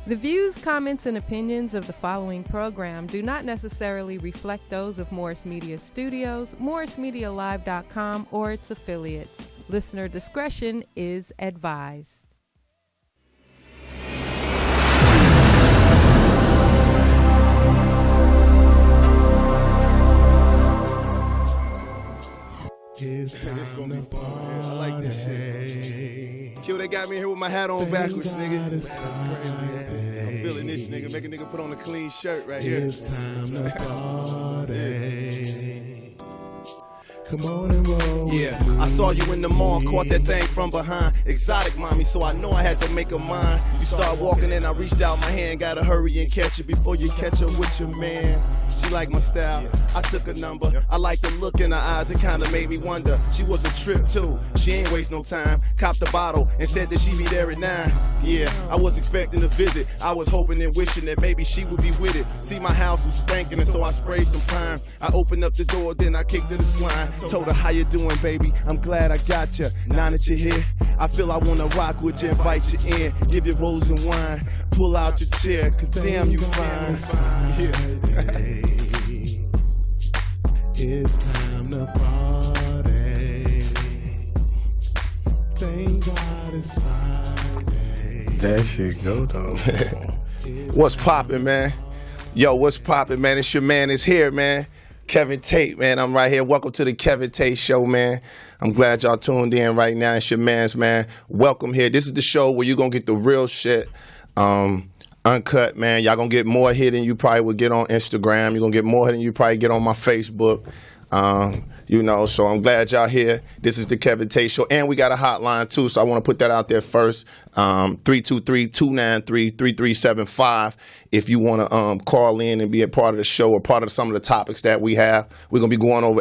The views, comments, and opinions of the following program do not necessarily reflect those of Morris Media Studios, MorrisMediaLive.com, or its affiliates. Listener discretion is advised. This gonna be fun, man. I like this shit. Q, they got me here with my hat on backwards, nigga. That's crazy, man. I'm feeling this, nigga. Make a nigga put on a clean shirt right here. It's time to party. Come on and roll. Yeah, I saw you in the mall, caught that thing from behind. Exotic mommy, so I know I had to make her mine. You start walking and I reached out my hand. Gotta hurry and catch it before you catch her with your man. She liked my style, I took a number. I liked the look in her eyes, it kinda made me wonder. She was a trip too, she ain't waste no time. Copped the bottle and said that she'd be there at 9. Yeah, I was expecting a visit. I was hoping and wishing that maybe she would be with it. See, my house was spanking and so I sprayed some pine. I opened up the door, then I kicked to the slime. Told her, how you doing, baby? I'm glad I got you. Now that you're here, I feel I wanna rock with you, invite you in. Give you rose and wine, pull out your chair, cause damn you fine. Yeah. It's time to party. Thank God it's Friday. That shit go though. What's poppin', man? Yo, what's poppin', man? It's your man is here, man. Kevin Tate, man. I'm right here. Welcome to the Kevin Tate Show, man. I'm glad y'all tuned in right now. It's your man's, man. Welcome here. This is the show where you're going to get the real shit uncut, man. Y'all going to get more hit than you probably would get on Instagram. You're going to get more hit than you probably get on my Facebook. So I'm glad y'all here. This is the Kevin Tate Show. And we got a hotline, too, so I want to put that out there first. 323-293-3375. If you want to call in and be a part of the show or part of some of the topics that we have. I'm going to be going over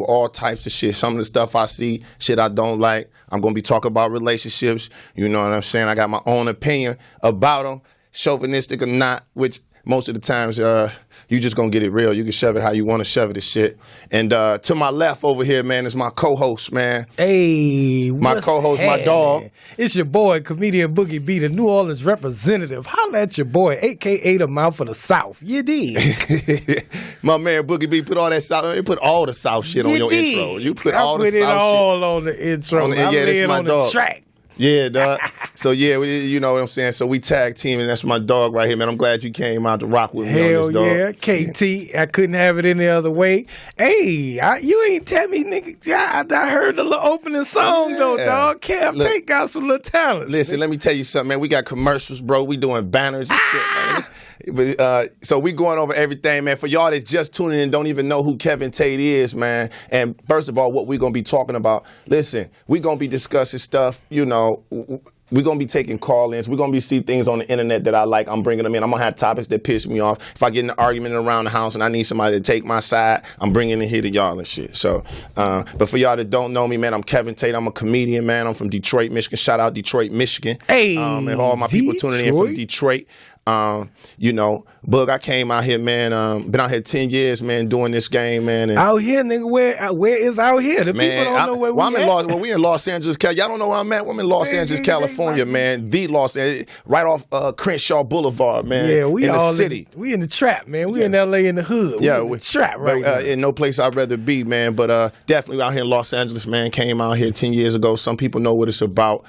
all types of shit. Some of the stuff I see, shit I don't like. I'm going to be talking about relationships. You know what I'm saying? I got my own opinion about them, chauvinistic or not, which most of the times, you just gonna get it real. You can shove it how you want to shove it and shit. And to my left over here, man, is my co-host, man. Hey, my co-host, my dog. It's your boy, comedian Boogie B, the New Orleans representative. Holla at your boy, a.k.a. the mouth of the South. You dig? My man Boogie B put all that South. You put all the South shit on your intro. You put all the South shit. I put it all on the intro. Yeah, that's my dog. The track. Yeah, dog. So, yeah, you know what I'm saying? So, we tag team, and that's my dog right here, man. I'm glad you came out to rock with me on this, dog. Hell yeah. KT, I couldn't have it any other way. Hey, you ain't tell me, nigga. I heard the little opening song, though, dog. Kev Tate got some little talent. Listen, let me tell you something, man. We got commercials, bro. We doing banners and shit, man. But, so we going over everything, man. For y'all that's just tuning in and don't even know who Kevin Tate is, man. And first of all, what we going to be talking about. Listen, we going to be discussing stuff, you know. We're going to be taking call-ins. We're going to be see things on the internet that I like. I'm bringing them in. I'm going to have topics that piss me off. If I get in an argument around the house and I need somebody to take my side, I'm bringing it here to y'all and shit. So, but for y'all that don't know me, man, I'm Kevin Tate. I'm a comedian, man. I'm from Detroit, Michigan. Shout out Detroit, Michigan. Hey, and all my people tuning in from Detroit. Boog, I came out here, man. Been out here 10 years, man, doing this game, man. And out here, nigga, where is out here? The people don't know where we at. We in Los Angeles, Y'all don't know where I'm at? I'm in Los Angeles, California, man. The Los Angeles, right off Crenshaw Boulevard, man. Yeah, we in all the city. We in the trap, man. We in L.A. in the hood. We in the trap right now. In no place I'd rather be, man. But definitely out here in Los Angeles, man. Came out here 10 years ago. Some people know what it's about.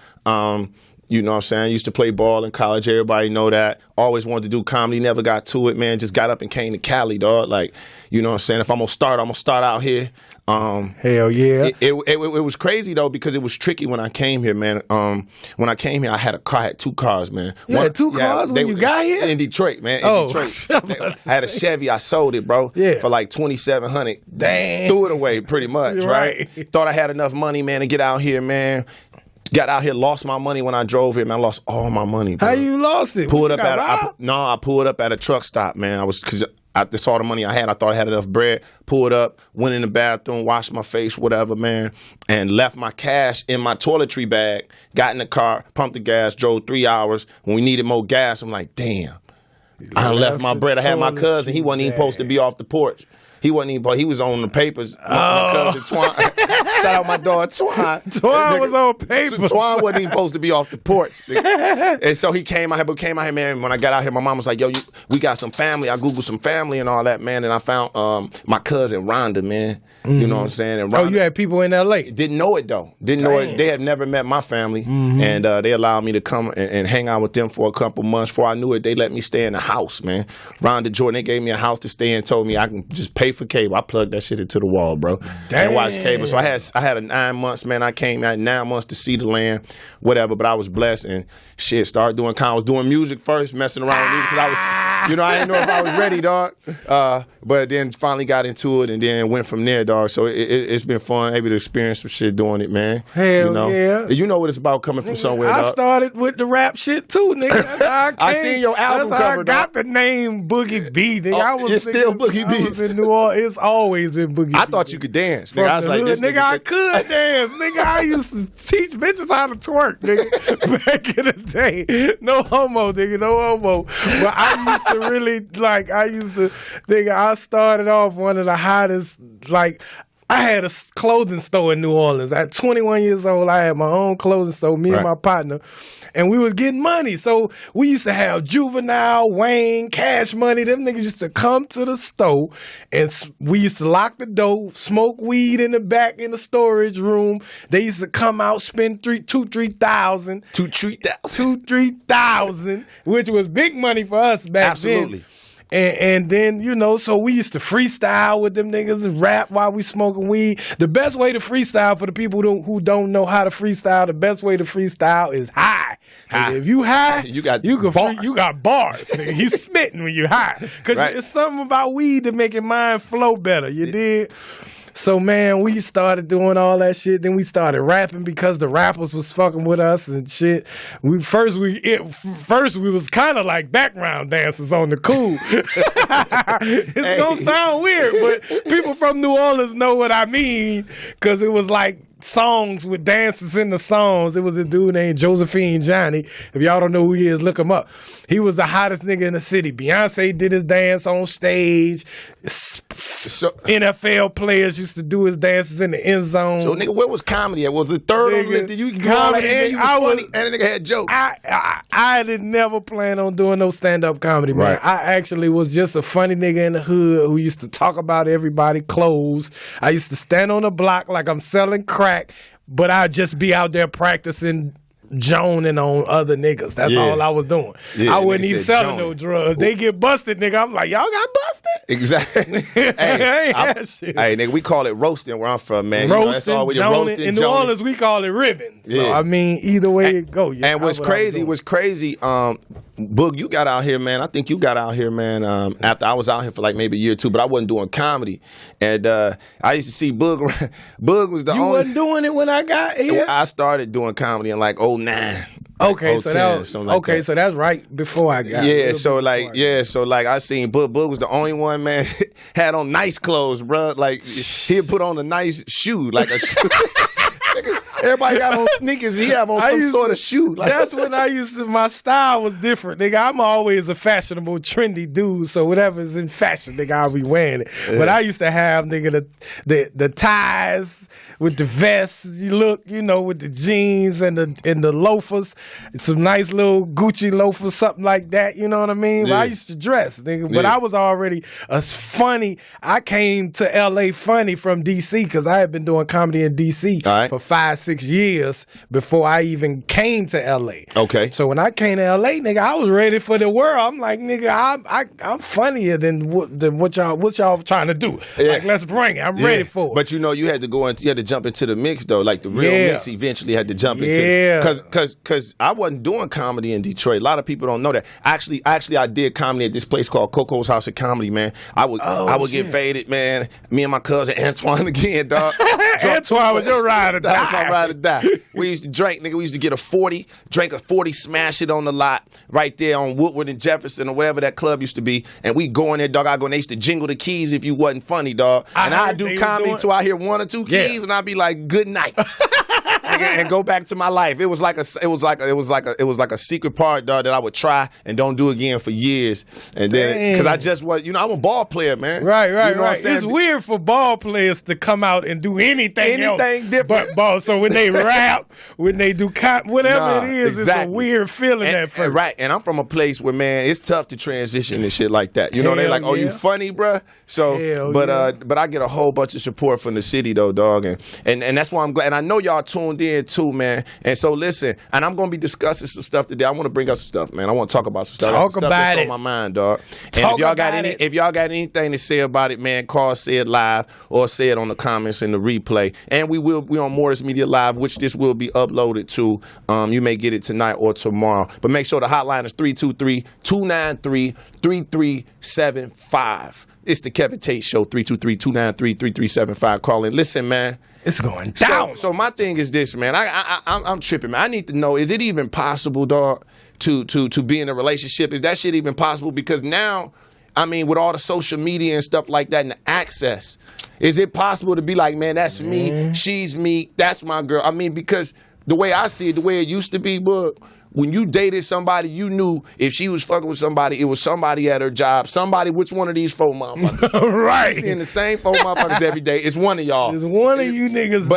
You know what I'm saying? I used to play ball in college. Everybody know that. Always wanted to do comedy. Never got to it, man. Just got up and came to Cali, dog. Like, you know what I'm saying? If I'm going to start, I'm going to start out here. Hell yeah. It was crazy, though, because it was tricky when I came here, man. When I came here, I had a car. I had 2 cars, man. You had 2 cars when you got here? In Detroit, man. Detroit. I had a Chevy. I sold it, bro. Yeah. For like $2,700. Damn. Threw it away, pretty much, right? Thought I had enough money, man, to get out here, man. Got out here, lost my money when I drove here, man. I lost all my money, bro. How you lost it? I pulled up at a truck stop, man. Because I saw the money I had. I thought I had enough bread. Pulled up, went in the bathroom, washed my face, whatever, man, and left my cash in my toiletry bag. Got in the car, pumped the gas, drove 3 hours. When we needed more gas, I'm like, damn. I left my bread. I had my cousin. He wasn't even supposed to be off the porch. He wasn't even. He was on the papers. My cousin Twan. Shout out my dog Twan. Twan was on papers. Twan wasn't even supposed to be off the porch. And so he came out here, man. When I got out here, my mom was like, yo, we got some family. I Googled some family and all that, man. And I found my cousin Rhonda, man. You know what I'm saying? And Rhonda, you had people in L.A.? Didn't know it, though. Didn't know it. They had never met my family. And they allowed me to come and hang out with them for a couple months. Before I knew it, they let me stay in the house, man. Rhonda Jordan, they gave me a house to stay in, told me I can just pay for cable. I plugged that shit into the wall, bro. And watched cable. So I had a 9 months, man. I came out 9 months to see the land, whatever. But I was blessed and shit. Started doing. I was doing music first, messing around with music because I was, I didn't know if I was ready, dog. But then finally got into it and then went from there, dog. So it's been fun, able to experience some shit doing it, man. Hell yeah. You know what it's about coming from somewhere, dog. I started with the rap shit too, nigga. That's how I seen your album cover, I got the name Boogie B, nigga. It's still Boogie B. I was in New Orleans. It's always been Boogie B. I thought you could dance, nigga. I was like, this nigga, I could dance, nigga. I used to teach bitches how to twerk, nigga. Back in the day. No homo, nigga. No homo. But I used to really, nigga, I started off one of the hottest, I had a clothing store in New Orleans. At 21 years old, I had my own clothing store, me and my partner, and we was getting money. So we used to have Juvenile, Wayne, Cash Money. Them niggas used to come to the store, and we used to lock the door, smoke weed in the back in the storage room. They used to come out, spend $3,000, which was big money for us back then. Absolutely. And then, so we used to freestyle with them niggas and rap while we smoking weed. The best way to freestyle for the people who don't know how to freestyle, the best way to freestyle is high. If you high, you got bars. You got bars. Nigga. You spitting when you high. Because it's something about weed that make your mind flow better. You dig? So, man, we started doing all that shit. Then we started rapping because the rappers was fucking with us and shit. First we was kind of like background dancers on the cool. It's gonna sound weird, but people from New Orleans know what I mean because it was like songs with dances in the songs. It was a dude named Josephine Johnny. If y'all don't know who he is, look him up. He was the hottest nigga in the city. Beyonce did his dance on stage. NFL players used to do his dances in the end zone. So, nigga, what was comedy at? Was it third on the list? Did you comedy? And you was funny, and the nigga had jokes. I did never plan on doing no stand-up comedy, man. Right. I actually was just a funny nigga in the hood who used to talk about everybody's clothes. I used to stand on the block like I'm selling crack, but I'd just be out there practicing joning on other niggas. That's all I was doing. I wasn't even selling no drugs. They get busted, nigga. I'm like, y'all got busted? Exactly. Hey, nigga, we call it roasting where I'm from, man. Roasting, joning. In New Orleans, we call it ribbon. So, I mean, either way it go. And what's crazy, Boog, you got out here, man. I think you got out here, man, after I was out here for like maybe a year or two, but I wasn't doing comedy. And I used to see Boog. Boog was the only... You wasn't doing it when I got here? I started doing comedy in like 09. Okay, so that was, so that's right before I got here. So I seen Boog. Boog was the only one, man, had on nice clothes, bro. Like, he'd put on a nice shoe, like a shoe. Everybody got on sneakers. He have on some sort of shoe. Like, that's when my style was different, nigga. I'm always a fashionable, trendy dude, so whatever's in fashion, nigga, I'll be wearing it. Yeah. But I used to have, nigga, the ties with the vests. You look, with the jeans and the loafers, some nice little Gucci loafers, something like that. You know what I mean? Yeah. But I used to dress, nigga. But I was already funny. I came to L.A. funny from D.C. because I had been doing comedy in D.C. for 5-6 years before I even came to LA. Okay. So when I came to LA, nigga, I was ready for the world. I'm like, nigga, I'm funnier than what y'all trying to do. Yeah. Like, let's bring it. I'm ready for it. But you had to jump into the mix though. Like the real mix eventually had to jump into it. Cause I wasn't doing comedy in Detroit. A lot of people don't know that. Actually I did comedy at this place called Coco's House of Comedy, man. I would get faded, man. Me and my cousin Antoine again, dog. Antoine was your ride or die. My ride or die. We used to drink, nigga. We used to get a 40, drink a 40, smash it on the lot right there on Woodward and Jefferson or whatever that club used to be. And we go in there, dog. I go and they used to jingle the keys if you wasn't funny, dog. And I'd do comedy until I hear one or two keys and I'd be like, good night. and go back to my life. It was like a secret part, dog, that I would try and don't do again for years. And then because I just was, I'm a ball player, man. Right. What I'm saying? It's weird for ball players to come out and do anything else different. but ball. So when they rap, when they do whatever it is, exactly. It's a weird feeling at first. Right, and I'm from a place where, man, it's tough to transition and shit like that. They like, you funny, bruh? So, but I get a whole bunch of support from the city, though, dog, and that's why I'm glad. And I know y'all tuned in too, man. And so listen, and I'm gonna be discussing some stuff today. I want to bring up some stuff, man. I want to talk about some stuff. Talk about that's it on my mind, dog. And if y'all got anything to say about it, man, call, say it live, or say it on the comments in the replay. And we on Morris Media Live, which this will be uploaded to. You may get it tonight or tomorrow. But make sure the hotline is 323-293-3375. It's the Kevin Tate Show, 323-293-3375. Call in. Listen, man. It's going down. So my thing is this, man. I'm tripping, man. I need to know, is it even possible, dog, to be in a relationship? Is that shit even possible? Because now, with all the social media and stuff like that and the access, is it possible to be like, man, that's me, she's me, that's my girl? Because the way I see it, the way it used to be, but when you dated somebody, you knew if she was fucking with somebody, it was somebody at her job, somebody, which one of these four motherfuckers? Right. She's seeing the same four motherfuckers every day. It's one of y'all. It's one of you niggas.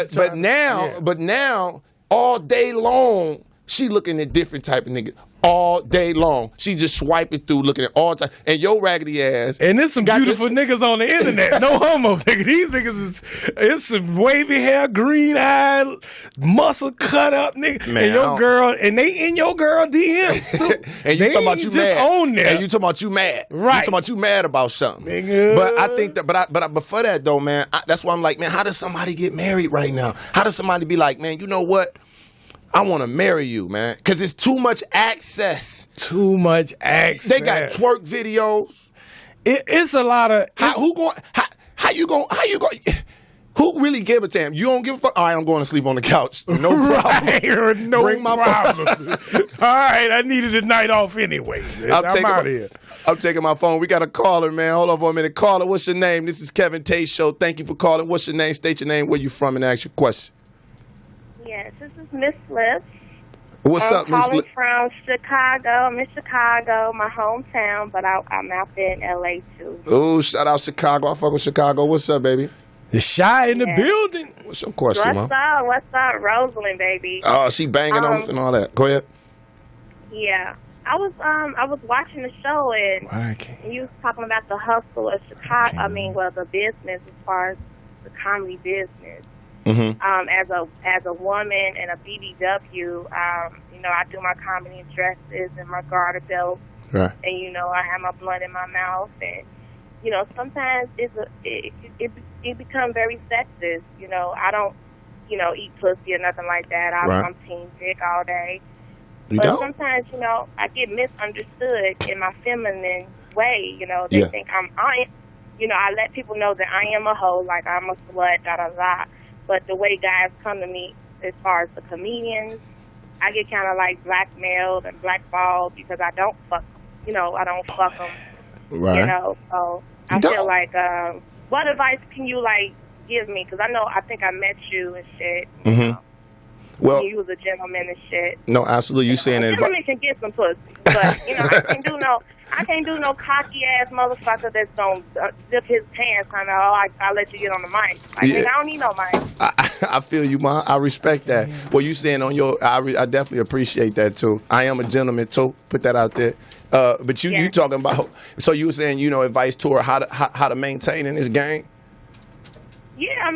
But now, all day long, she looking at different type of niggas. All day long. She just swiping through, looking at all time. And your raggedy ass. And there's some beautiful niggas on the internet. No homo, nigga. These niggas it's some wavy hair, green eyed, muscle cut up nigga. Man, and your girl, and they in your girl DMs too. And you talking about you mad. On there. And you talking about you mad. Right. You talking about you mad about something. Nigga. But I think that, but for that though, man, that's why I'm like, man, how does somebody get married right now? How does somebody be like, man, you know what? I want to marry you, man, because it's too much access. Too much access. They got twerk videos. It's a lot of. How you going? Who really give it to him? You don't give a fuck? All right, I'm going to sleep on the couch. No problem. Right, no Bring my problem. All right, I needed a night off anyway. I'm out of here. I'm taking my phone. We got a caller, man. Hold on for a minute. Caller, what's your name? This is Kevin Tate Show. Thank you for calling. What's your name? State your name, where you from, and ask your question. Yes, this is Miss Lips. What's up, Miss Lips? I'm calling from Chicago. I'm in Chicago, my hometown, but I'm out there in L.A. too. Oh, shout out Chicago. I fuck with Chicago. What's up, baby? The Shy in the building. What's your question, Mom? What's up, Rosalind, baby? Oh, she banging on us and all that. Go ahead. Yeah. I was watching the show and you was talking about the hustle of Chicago. The business as far as the comedy business. Mm-hmm. As a woman and a BBW, I do my comedy dresses and my garter belt, right. And I have my blunt in my mouth, and sometimes it becomes very sexist. I don't eat pussy or nothing like that. I'm team dick all day. But sometimes I get misunderstood in my feminine way. They think I let people know that I am a hoe, like I'm a slut, da da da. But the way guys come to me, as far as the comedians, I get kind of like blackmailed and blackballed because I don't fuck, I don't fuck them. Right. So I feel like, what advice can you give me? Because I think I met you and shit. Mm-hmm. Well, you was a gentleman and shit. No, absolutely. You saying that? Gentlemen can get some pussy, but I can't do no cocky ass motherfucker that's gonna zip his pants. I'll let you get on the mic. Nigga, I don't need no mic. I feel you, Ma. I respect that. Well, you saying on your, I definitely appreciate that too. I am a gentleman too. Put that out there. But you talking about? So you were saying advice to her how to maintain in this game. Yeah,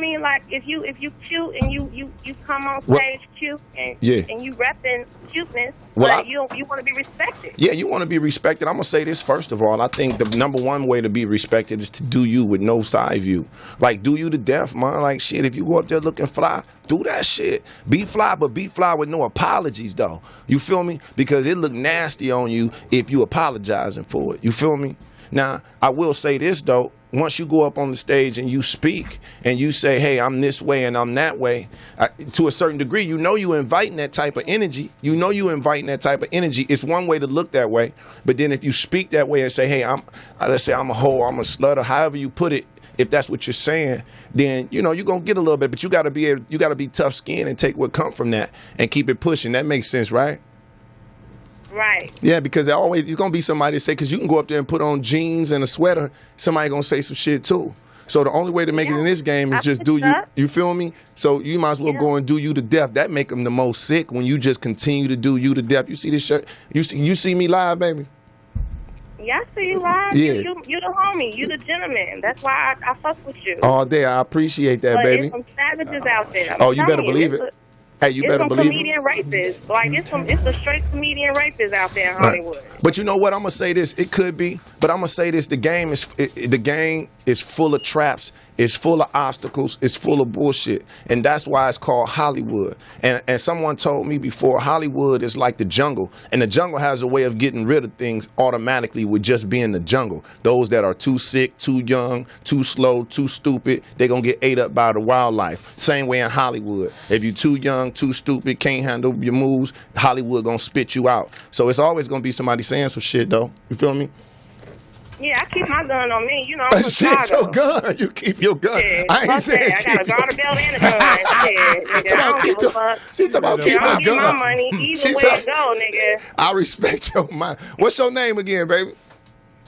if you cute and you come on stage cute and you repping cuteness, you want to be respected. Yeah, you want to be respected. I'm gonna say this first of all. I think the number one way to be respected is to do you with no side view. Do you to death, man. Shit, if you go up there looking fly, do that shit. Be fly, but be fly with no apologies though. You feel me? Because it look nasty on you if you apologizing for it. You feel me? Now, I will say this though. Once you go up on the stage and you speak and you say, hey, I'm this way and I'm that way, to a certain degree, you're inviting that type of energy. It's one way to look that way. But then if you speak that way and say, hey, let's say I'm a hoe, I'm a slut, or however you put it, if that's what you're saying, then you're gonna get a little bit, but you gotta be tough skinned and take what comes from that and keep it pushing. That makes sense, right? Right. Yeah, because it's gonna be somebody to say, because you can go up there and put on jeans and a sweater, somebody gonna say some shit too. So the only way to make it in this game is just do you. You feel me? So you might as well go and do you to death. That make them the most sick when you just continue to do you to death. You see this shirt? You see me live, baby? Yeah, I see you live. Yeah. You the homie. You the gentleman. That's why I fuck with you. All day. I appreciate that, but baby. There's some savages out there. Oh, you better believe it. Hey, you better believe it. It's some comedian rapists. Like, it's a straight comedian rapists out there in Hollywood. Right. But you know what? I'm gonna say this. It could be, but I'm gonna say this. The game is full of traps. It's full of obstacles. It's full of bullshit, and that's why it's called Hollywood. And someone told me before, Hollywood is like the jungle, and the jungle has a way of getting rid of things automatically with just being the jungle. Those that are too sick, too young, too slow, too stupid, they're gonna get ate up by the wildlife. Same way in Hollywood. If you're too young, too stupid, can't handle your moves, Hollywood gonna spit you out. So it's always gonna be somebody saying some shit, though. You feel me? Yeah, I keep my gun on me. I'm from Shit, your gun. You keep your gun. Yeah, I ain't saying I got a garter belt and a gun. I don't give a fuck. She talking about keep I'll your get gun. my money either way it go, nigga. I respect your mind. What's your name again, baby?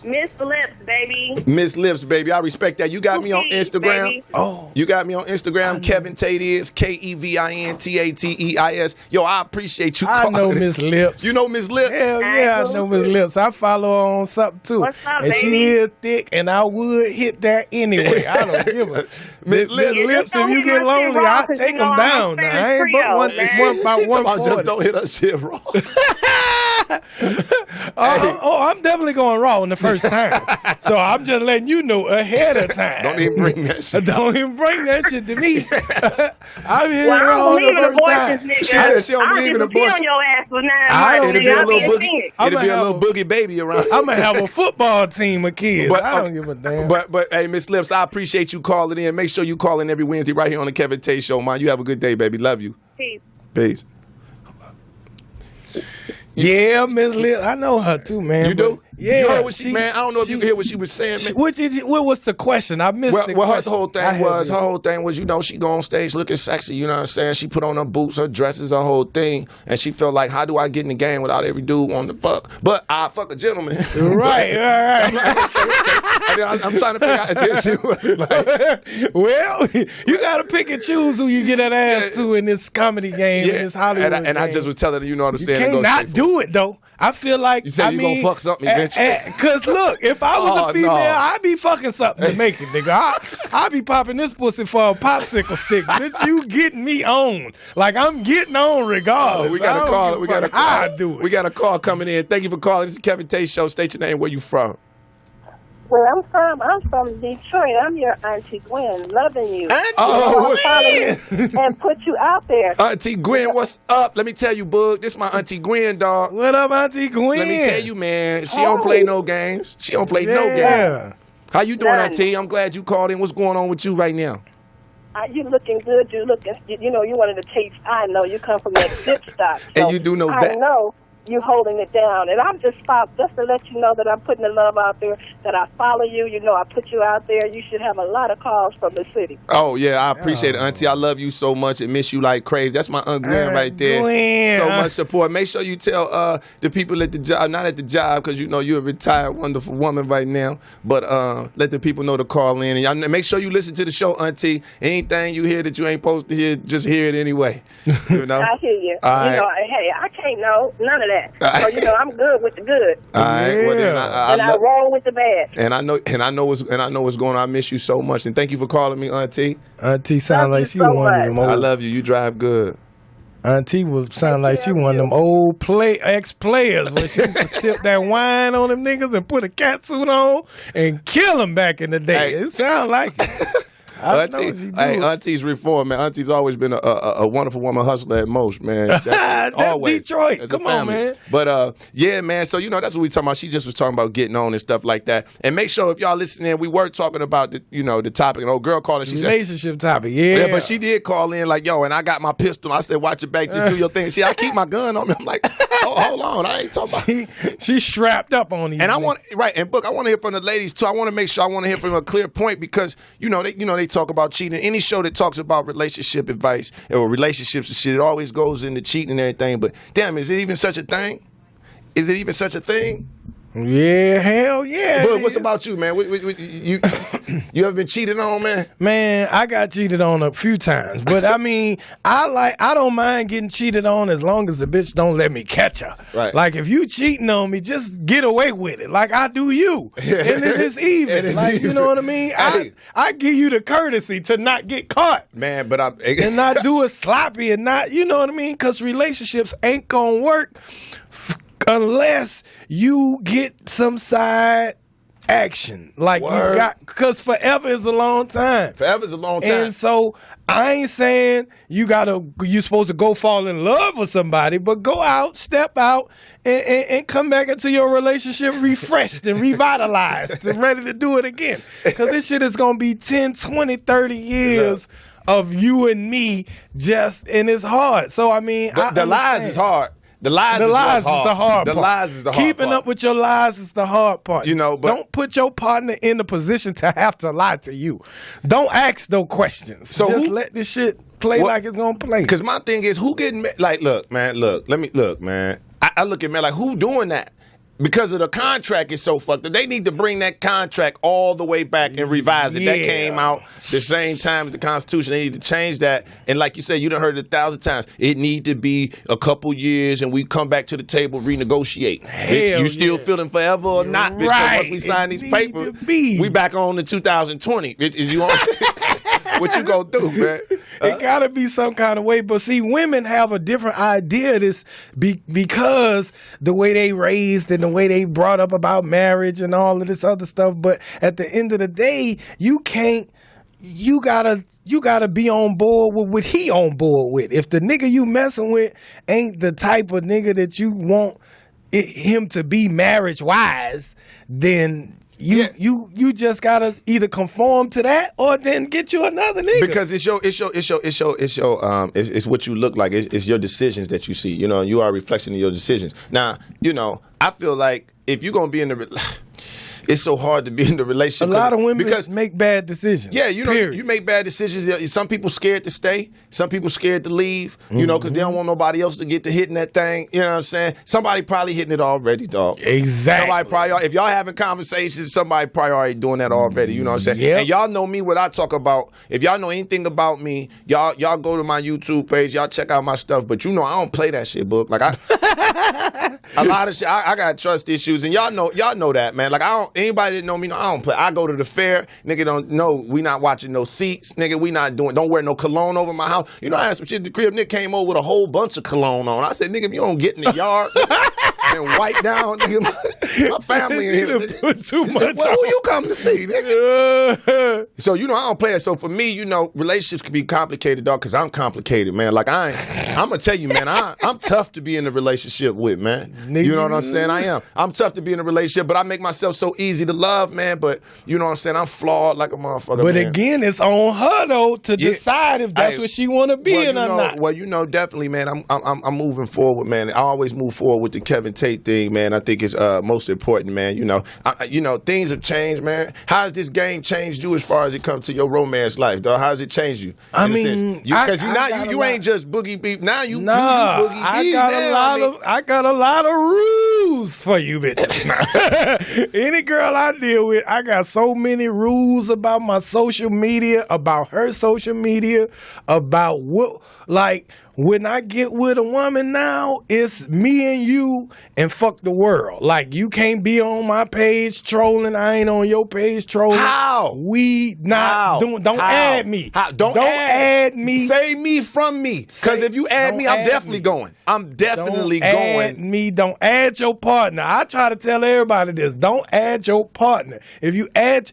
Miss Lips, baby. Miss Lips, baby. I respect that. You got me on Instagram. Baby. Oh. You got me on Instagram. Kevin Tate is KevinTateis. Yo, I appreciate you calling. I know Miss Lips. You know Miss Lips? Hell yeah, I know Miss Lips. I follow her on something too. What's up, and baby? she is thick, and I would hit that anyway. I don't give a Miss Lips. If you get lonely, I take them down. Now I ain't but one about She talking about 140. just don't hit her shit raw. I'm definitely going raw in the first time. So I'm just letting you know ahead of time. Don't even bring that shit. Don't even bring that shit to me. I'm hitting Well, I raw don't believe in the first time. abortions, nigga. She said she don't believe in I'll abortion. on your ass for 9 I months. don't It'll be a I'll little be in boogie. Phoenix. It'll be a I'ma little boogie baby around. I'm gonna have a football team of kids. But, I don't give a damn. But hey, Miss Lips, I appreciate you calling in. Make sure you call in every Wednesday right here on the Kevin Tate Show, man. You have a good day, baby. Love you. Peace. Peace. Yeah, Miss Liz, I know her too, man. You do? Yeah. You heard what man, I don't know if you can hear what she was saying, man. What was the question? I missed the Well, her question. whole thing was, she go on stage looking sexy, you know what I'm saying? She put on her boots, her dresses, her whole thing, and she felt like, how do I get in the game without every dude wanting to fuck? But I fuck a gentleman. Right. I'm trying to figure out if she was like, well, you got to pick and choose who you get that ass to in this comedy game, in this Hollywood and I game. just was telling her, you know what I'm You saying? can't not do it, though. I feel like, You said you gonna fuck something eventually. Because look, if I was a female, no. I'd be fucking something to make it, nigga. I'd be popping this pussy for a popsicle stick. Bitch, you getting me on. Like, I'm getting on regardless. We got a call. We got a call. I do it. We got a call coming in. Thank you for calling. This is Kevin Tate Show. State your name. Where you from? Where I'm from Detroit. I'm your Auntie Gwen, loving you. Oh, and put you out there. Auntie Gwen, what's up? Let me tell you, Boog. This my Auntie Gwen, dog. What up, Auntie Gwen? Let me tell you, man. She don't play no games. She don't play no games. How you doing, None. Auntie? I'm glad you called in. What's going on with you right now? You looking good. You one of the tapes. I know you come from that zip stock. So And you do know I that. know you holding it down. And I'm just to let you know that I'm putting the love out there, that I follow you. You know, I put you out there. You should have a lot of calls from the city. Oh, yeah, I appreciate it, Auntie. I love you so much and miss you like crazy. That's my Aunt Gwen right there. Gwen. So much support. Make sure you tell the people at the job, not at the job, because you know you're a retired, wonderful woman right now, but let the people know to call in. And y'all make sure you listen to the show, Auntie. Anything you hear that you ain't supposed to hear, just hear it anyway. You know? I hear you. All right. You know, hey, I can't know none of that. So, you know, I'm good with the good. All right. Well, then And I roll with the bad. And I know what's going on. I miss you so much. And thank you for calling me, Auntie. Auntie sound Love like you she so one of them much. old. I love you. You drive good. Auntie would sound like she one of them old ex-players when she used to sip that wine on them niggas and put a catsuit on and kill them back in the day. Hey. It sound like it. I know what you do. Hey, Auntie's reform, man. Auntie's always been a wonderful woman, hustler at most, man. That's always. Detroit. As a Come on, family. man. But yeah, man. So that's what we talking about. She just was talking about getting on and stuff like that. And make sure if y'all listening, we were talking about the topic. An old girl called and she said relationship topic. Yeah, but she did call in like, yo, and I got my pistol. I said, watch your back, just do your thing. I keep my gun on me. I'm like, hold on, I ain't talking about. She's strapped up on these. And I want and Book, I want to hear from the ladies too. I want to make sure I want to hear from a clear point because they talk about cheating. Any show that talks about relationship advice or relationships and shit, it always goes into cheating and everything. But damn, is it even such a thing? Is it even such a thing? Yeah, hell yeah. But what's about you, man? You ever been cheated on, man? Man, I got cheated on a few times, but I mean, I don't mind getting cheated on as long as the bitch don't let me catch her. Right. Like if you cheating on me, just get away with it, like I do you, and then it's even. Like you know what I mean? Hey. I give you the courtesy to not get caught, man. But and not do it sloppy and not, you know what I mean? Because relationships ain't gonna work unless you get some side action. Like Word. you got, because forever is a long time. Forever's a long time. And so I ain't saying you supposed to go fall in love with somebody, but go out, step out, and come back into your relationship refreshed and revitalized and ready to do it again. Because this shit is going to be 10, 20, 30 years of you and me and it's hard. So, I mean, the lies is hard. The lies is the hard part. The lies is the hard part. Keeping up with your lies is the hard part. But don't put your partner in the position to have to lie to you. Don't ask no questions. So just let this shit play like it's gonna play. Because my thing is, who getting like? Look, man. Look, man. I look at man like who doing that? Because of the contract is so fucked up. They need to bring that contract all the way back and revise it. Yeah. That came out the same time as the Constitution. They need to change that. And like you said, you done heard it 1,000 times. It need to be a couple years and we come back to the table, renegotiate. Bitch, you still feeling forever or not? Bitch, right. once we sign these papers, we back on to 2020. Bitch, is you on? What you gonna do, man? It gotta be some kind of way. But see, women have a different idea of this because the way they raised and the way they brought up about marriage and all of this other stuff. But at the end of the day, you gotta be on board with what he on board with. If the nigga you messing with ain't the type of nigga that you want him to be marriage wise, then you just gotta either conform to that or then get you another nigga. Because it's what you look like. It's your decisions that you see. You are a reflection of your decisions. Now, I feel like if you're gonna be in it's so hard to be in the relationship. A lot of women make bad decisions. Yeah, you make bad decisions. Some people scared to stay. Some people scared to leave, because they don't want nobody else to get to hitting that thing. You know what I'm saying? Somebody probably hitting it already, dog. Exactly. Somebody probably, if y'all having conversations, somebody probably already doing that already. You know what I'm saying? Yep. And y'all know me, what I talk about. If y'all know anything about me, y'all go to my YouTube page, y'all check out my stuff. But I don't play that shit, Book. Like a lot of shit. I got trust issues, and y'all know that, man. Like anybody that know me, I don't play. I go to the fair, nigga. Don't know we not watching no seats, nigga. We not doing. Don't wear no cologne over my house. I had some shit at the crib. Nick came over with a whole bunch of cologne on. I said, nigga, if you don't get in the yard and wipe down, nigga, my family in here. Put too much. Well, who you come to see, nigga? So I don't play it. So for me, relationships can be complicated, dog. Because I'm complicated, man. Like I'm gonna tell you, man. I'm tough to be in a relationship with, man. Nigga. You know what I'm saying? I am. I'm tough to be in a relationship, but I make myself so easy to love, man. But you know what I'm saying? I'm flawed like a motherfucker. But man. Again, it's on her though to decide if that's what she want to be in or not. Well, definitely, man. I'm moving forward, man. I always move forward with the Kevin Tate thing, man. I think it's most important, man. Things have changed, man. How has this game changed you as far as it comes to your romance life, dog? How has it changed you? I mean, because you ain't just Boogie Beef. Now you Boogie Beef. I got a lot of rules for you bitches. Any girl I deal with, I got so many rules about my social media, about her social media, about when I get with a woman now, it's me and you and fuck the world. Like, you can't be on my page trolling. I ain't on your page trolling. How? We not doing. Don't add me. How? Don't add me. Save me from me. Because if you add me, I'm definitely going. I'm definitely going. Don't add me. Don't add your your partner. I try to tell everybody this. Don't add your partner. If you add,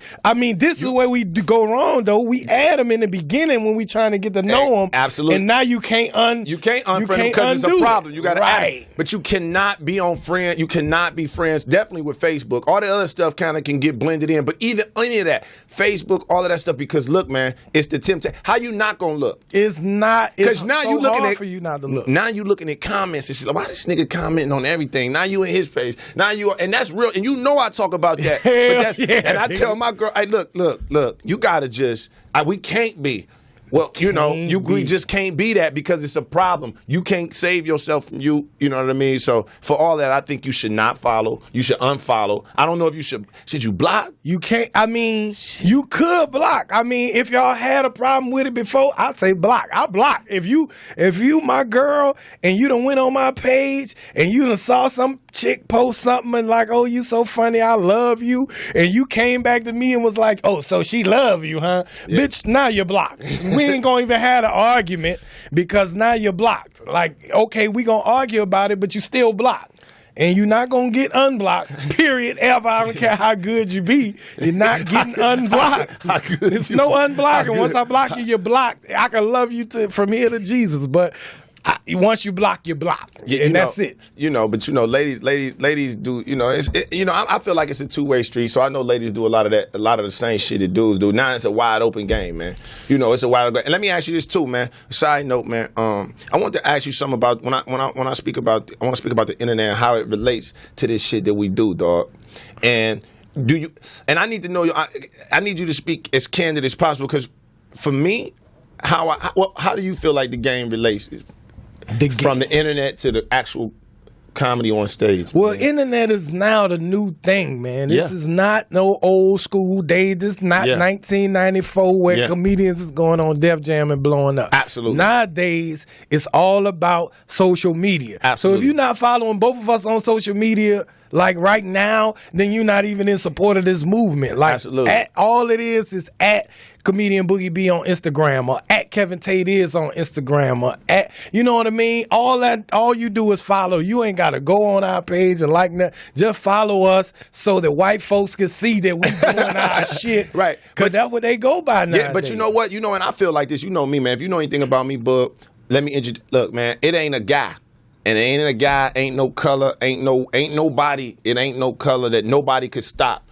this is where we go wrong though. We add them in the beginning when we trying to get to know them. Absolutely. And now you can't unfriend them because it's a problem. You got to add right. it. But you cannot be on friend. You cannot be friends. Definitely with Facebook. All the other stuff kind of can get blended in. But either any of that, Facebook, all of that stuff. Because look, man, it's the temptation. How you not gonna look? It's not. Because now so you looking hard at for you not to look. Now you looking at comments and shit. Like, why this nigga commenting on everything? Now you in his page. Now you and that's real. And you know I talk about that. And I tell my girl, hey, look. You gotta just. We can't be. Well, we just can't be that because it's a problem. You can't save yourself from you. You know what I mean? So for all that, I think you should not follow. You should unfollow. I don't know if you should you block? You can't. You could block. If y'all had a problem with it before, I say block. I block. If you my girl and you done went on my page and you done saw some chick post something and like, oh, you so funny, I love you, and you came back to me and was like, oh, so she love you, huh? Yeah. Bitch, now you're blocked. We ain't gonna even have an argument because now you're blocked. Like, okay, we gonna argue about it, but you still blocked. And you're not going to get unblocked, period, ever. I don't care how good you be. You're not getting unblocked. There's no unblocking. Once I block you, you're blocked. I can love you from here to Jesus, but once you block, you block. Yeah, and that's it. But ladies do, I feel like it's a two-way street, so I know ladies do a lot of the same shit that dudes do. Now it's a wide open game, man. It's a wide open game. And let me ask you this too, man. Side note, man. I want to ask you something about when I speak about I want to speak about the internet and how it relates to this shit that we do, dog. And I need to know I need you to speak as candid as possible, because for me, how do you feel like the game relates from the internet to the actual comedy on stage? Well, internet is now the new thing, man. This is not no old school day. This is not 1994 where comedians is going on Def Jam and blowing up. Absolutely. Nowadays, it's all about social media. Absolutely. So if you're not following both of us on social media, like right now, then you're not even in support of this movement. Like, absolutely. All it is at Comedian Boogie B on Instagram, or at Kevin Tate is on Instagram, or at, you know what I mean? All you do is follow. You ain't got to go on our page and like that. Just follow us so that white folks can see that we doing our shit. Right. Because that's what they go by now. Yeah, but you know what? And I feel like this. You know me, man. If you know anything about me, bub, let me introduce. Look, man, it ain't a guy. And it ain't a guy, ain't no color, ain't nobody, it ain't no color that nobody could stop.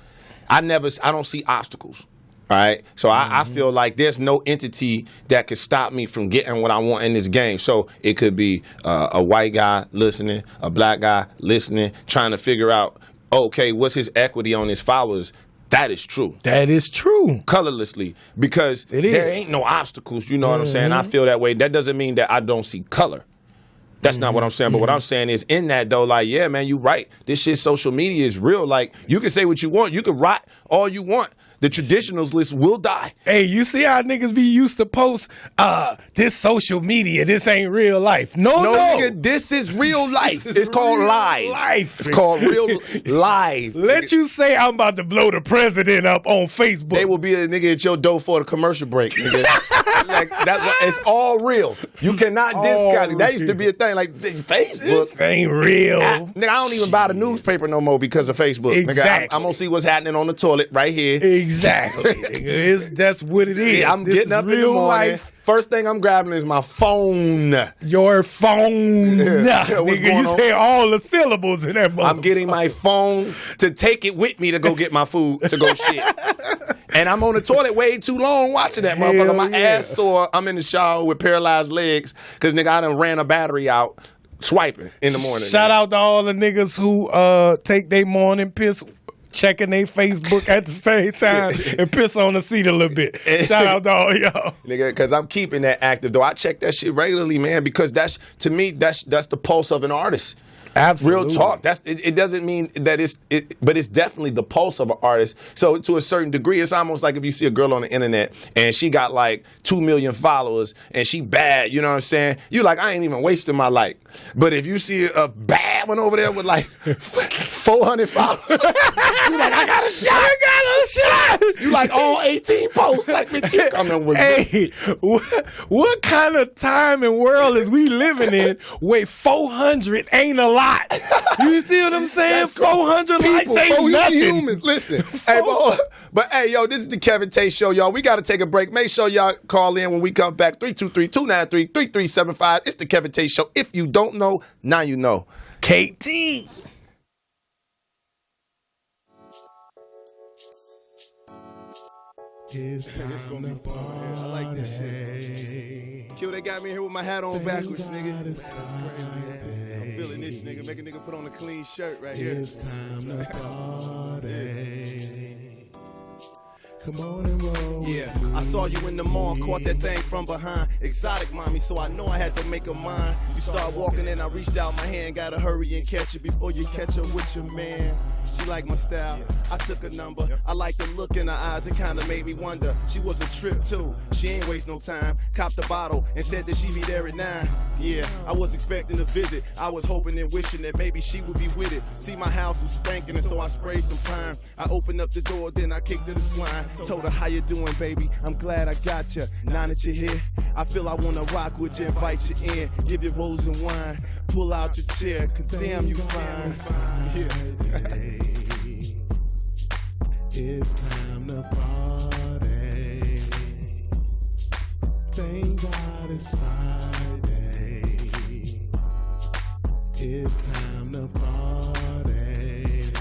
I don't see obstacles. All right. So I feel like there's no entity that could stop me from getting what I want in this game. So it could be a white guy listening, a black guy listening, trying to figure out, okay, what's his equity on his followers? That is true. That is true. Colorlessly. Because there ain't no obstacles. You know what I'm saying? I feel that way. That doesn't mean that I don't see color. That's not what I'm saying. But what I'm saying is, in that though, like, yeah, man, you right. This shit, social media is real. Like, you can say what you want. You can write all you want. The traditionals list will die. Hey, you see how niggas be used to post, this social media, this ain't real life. No. Nigga, this is real life. It's called live. It's called real live. Let you say I'm about to blow the president up on Facebook. They will be a nigga at your door for the commercial break, nigga. Like, it's all real. You cannot discount it. That used to be a thing. Like, Facebook. This ain't real. Nigga, I don't even buy the newspaper no more because of Facebook. Exactly. Nigga, I'm going to see what's happening on the toilet right here. Exactly. That's what it is. Yeah, I'm getting up in the morning. Life. First thing I'm grabbing is my phone. Your phone. Nigga, you say all the syllables in that motherfucker. I'm getting my phone to take it with me to go get my food, to go shit. And I'm on the toilet way too long watching that motherfucker. My ass sore. I'm in the shower with paralyzed legs because, nigga, I done ran a battery out swiping in the morning. Shout out to all the niggas who take their morning piss checking their Facebook at the same time and piss on the seat a little bit. Shout out to all y'all. Nigga, because I'm keeping that active, though. I check that shit regularly, man, because that's, to me, that's the pulse of an artist. Absolutely. Real talk. It doesn't mean that but it's definitely the pulse of an artist. So to a certain degree, it's almost like if you see a girl on the internet and she got like 2 million followers and she bad, you know what I'm saying? You like, I ain't even wasting my like But if you see a bad one over there with like 400 followers, you like, I got a shot. You like all 18 posts. Like, bitch, you coming with Hey, what kind of time and world is we living in where 400 ain't a lot? You see what I'm saying? 400 likes ain't nothing. Humans. Listen. Hey, but hey, yo, this is the Kevin Tate Show, y'all. We got to take a break. Make sure y'all call in when we come back. 323-293-3375. It's the Kevin Tate Show. If you don't know, now you know. KT. It's time to party. I like this shit. Q, they got me here with my hat on backwards, nigga. That's crazy. I'm feeling this, nigga. Make a nigga put on a clean shirt right here. It's time to party. Come on and roll. Yeah, I saw you in the mall, caught that thing from behind. Exotic mommy, so I know I had to make her mine. You start walking and I reached out my hand, gotta hurry and catch it before you catch her with your man. She liked my style, I took a number. I liked the look in her eyes, it kinda made me wonder. She was a trip too, she ain't waste no time. Copped the bottle and said that she'd be there at 9. Yeah, I was expecting a visit. I was hoping and wishing that maybe she would be with it. See, my house was spanking and so I sprayed some prime. I opened up the door, then I kicked her the swine. Told her, how you doing, baby? I'm glad I got you. Now that you're here, I feel I wanna rock with you, invite you in, give you rose and wine. Pull out your chair, cause damn you fine. Yeah. It's time to party. Thank God it's Friday. It's time to party.